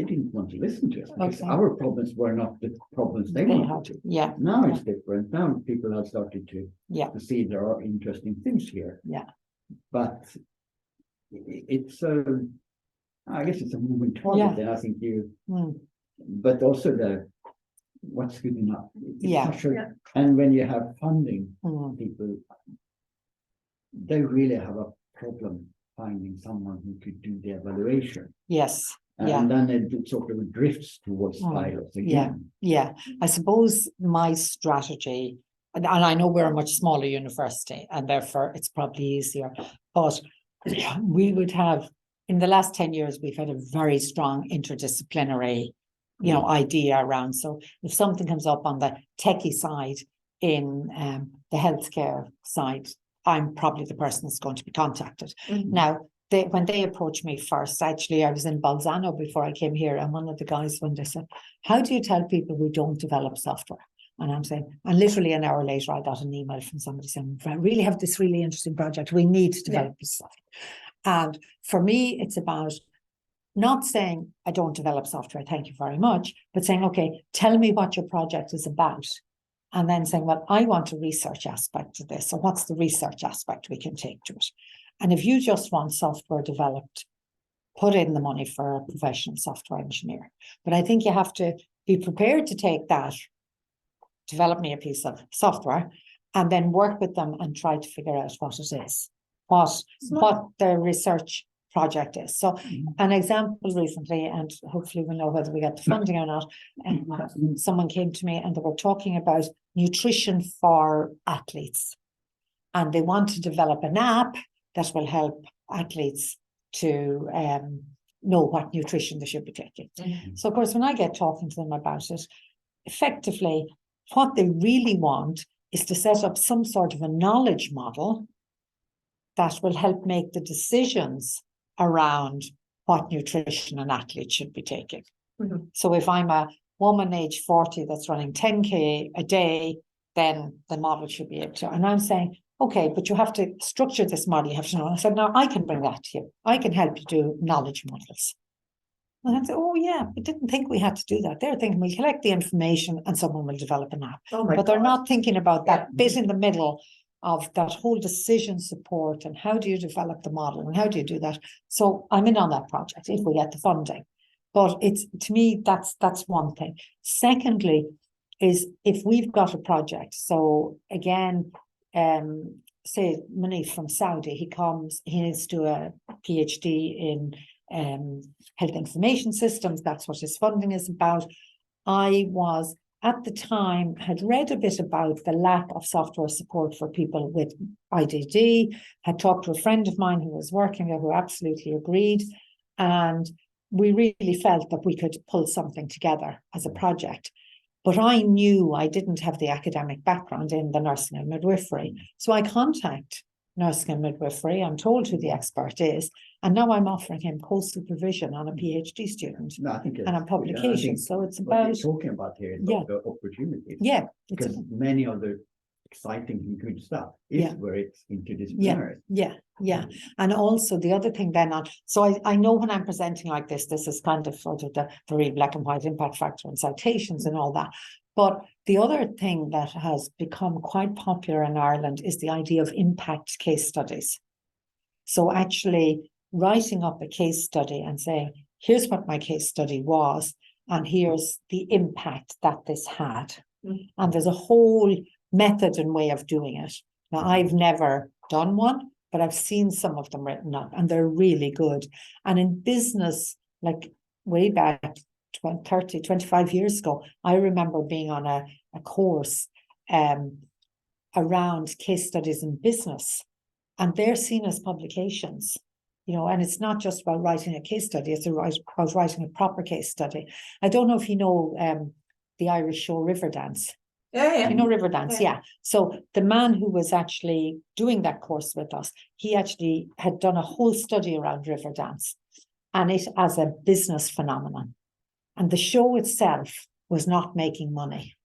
didn't want to listen to us because our problems were not the problems they wanted. Now it's different. Now people have started to see there are interesting things here. But it's I guess it's a moving target, and I think but also what's good enough. It's not sure. And when you have funding, people, they really have a problem finding someone who could do the evaluation. Yes. And then it sort of drifts towards silos again. Yeah. I suppose my strategy, and I know we're a much smaller university, and therefore it's probably easier, but we would have, in the last 10 years, we've had a very strong interdisciplinary, idea around. So if something comes up on the techie side in the healthcare side, I'm probably the person that's going to be contacted. Now, when they approached me first, actually, I was in Bolzano before I came here, and one of the guys, when they said, how do you tell people we don't develop software? And I'm saying, and literally an hour later, I got an email from somebody saying, I really have this really interesting project. We need to develop this software. And for me, it's about not saying, I don't develop software, thank you very much, but saying, okay, tell me what your project is about. And then saying, well, I want a research aspect to this. So what's the research aspect we can take to it? And if you just want software developed, put in the money for a professional software engineer. But I think you have to be prepared to take that, develop me a piece of software, and then work with them and try to figure out what it is, what the research project is. So an example recently, and hopefully we'll know whether we get the funding or not, someone came to me and they were talking about nutrition for athletes. And they want to develop an app that will help athletes to know what nutrition they should be taking. So of course, when I get talking to them about it, effectively, what they really want is to set up some sort of a knowledge model that will help make the decisions around what nutrition an athlete should be taking. Mhm. So if I'm a woman age 40 that's running 10K a day, then the model should be able to. And I'm saying, okay, but you have to structure this model. You have to know. I said, no, I can bring that to you. I can help you do knowledge models. And I said, oh yeah, we didn't think we had to do that. They're thinking we'll collect the information and someone will develop an app. Oh my But they're God. not thinking about that bit in the middle of that whole decision support and how do you develop the model and how do you do that? So I'm in on that project if we get the funding. But it's, to me, that's one thing. Secondly, is if we've got a project, so again, say Manif from Saudi, he comes, he needs to do a PhD in health information systems. That's what his funding is about. I was at the time had read a bit about the lack of software support for people with IDD, had talked to a friend of mine who was working there who absolutely agreed. And we really felt that we could pull something together as a project. But I knew I didn't have the academic background in the nursing and midwifery. So I contact nursing and midwifery. I'm told who the expert is. And now I'm offering him co-supervision on a PhD student No, I think and on publications. So it's what about, you're talking about here is Yeah. the opportunities. yeah, it's Because many of the exciting and good stuff is Yeah. where it's interdisciplinary. yeah. And also the other thing then on, so I know when I'm presenting like this is kind of sort of the real black and white impact factor and citations and all that. But the other thing that has become quite popular in Ireland is the idea of impact case studies. So actually writing up a case study and saying, here's what my case study was, and here's the impact that this had. And there's a whole method and way of doing it. Now, I've never done one, but I've seen some of them written up and they're really good. And in business, like way back 30, 25 years ago, I remember being on a course around case studies in business, and they're seen as publications, you know, and it's not just about writing a case study, it's about writing a proper case study. I don't know if you know the Irish show Riverdance. Yeah. You know Riverdance, yeah. So the man who was actually doing that course with us, he actually had done a whole study around Riverdance and it as a business phenomenon. And the show itself was not making money.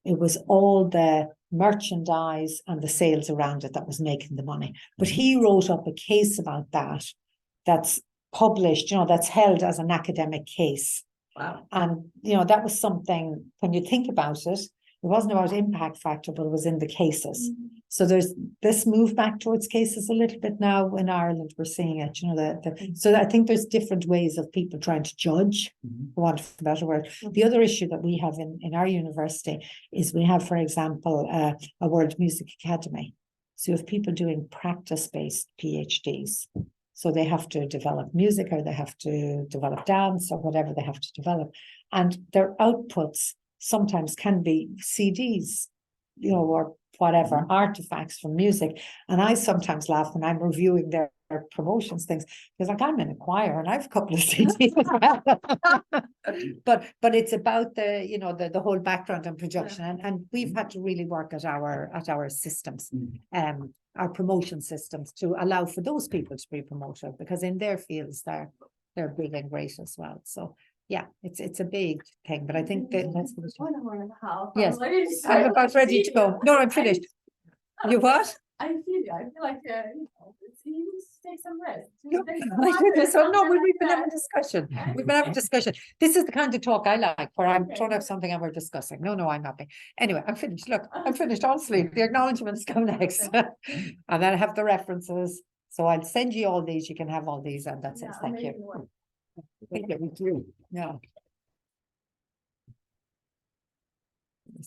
It was all the merchandise and the sales around it that was making the money. But he wrote up a case about that, that's published, you know, that's held as an academic case. Wow. And, you know, that was something, when you think about it, it wasn't about impact factor, but it was in the cases. So there's this move back towards cases a little bit now in Ireland. We're seeing it, you know, so I think there's different ways of people trying to judge, for want of a better word. The other issue that we have in our university is we have, for example, a World Music Academy. So you have people doing practice-based PhDs. So they have to develop music or they have to develop dance or whatever they have to develop. And their outputs sometimes can be CDs, you know, or whatever, artifacts from music. And I sometimes laugh when I'm reviewing their promotions things, because like I'm in a choir and I have a couple of CDs as well. but it's about the, you know, the whole background and production. And we've had to really work at our systems, our promotion systems to allow for those people to be promoted, because in their fields they're big and great as well. So yeah, it's a big thing, but I think that that's what it's. 1 hour and a half. Yes, I'm I'm about ready to go. No, I'm finished. You what? I feel you. I feel like, you know, you need to take some rest. No, so no, we've been having a discussion. We've been having a discussion. This is the kind of talk I like, where I'm throwing out something and we're discussing. No, I'm happy. Anyway, I'm finished. Look, I'm finished. I'll sleep. The acknowledgements come next. And then I have the references. So I'll send you all these. You can have all these, and that's it. Thank you. Thank you. Yeah.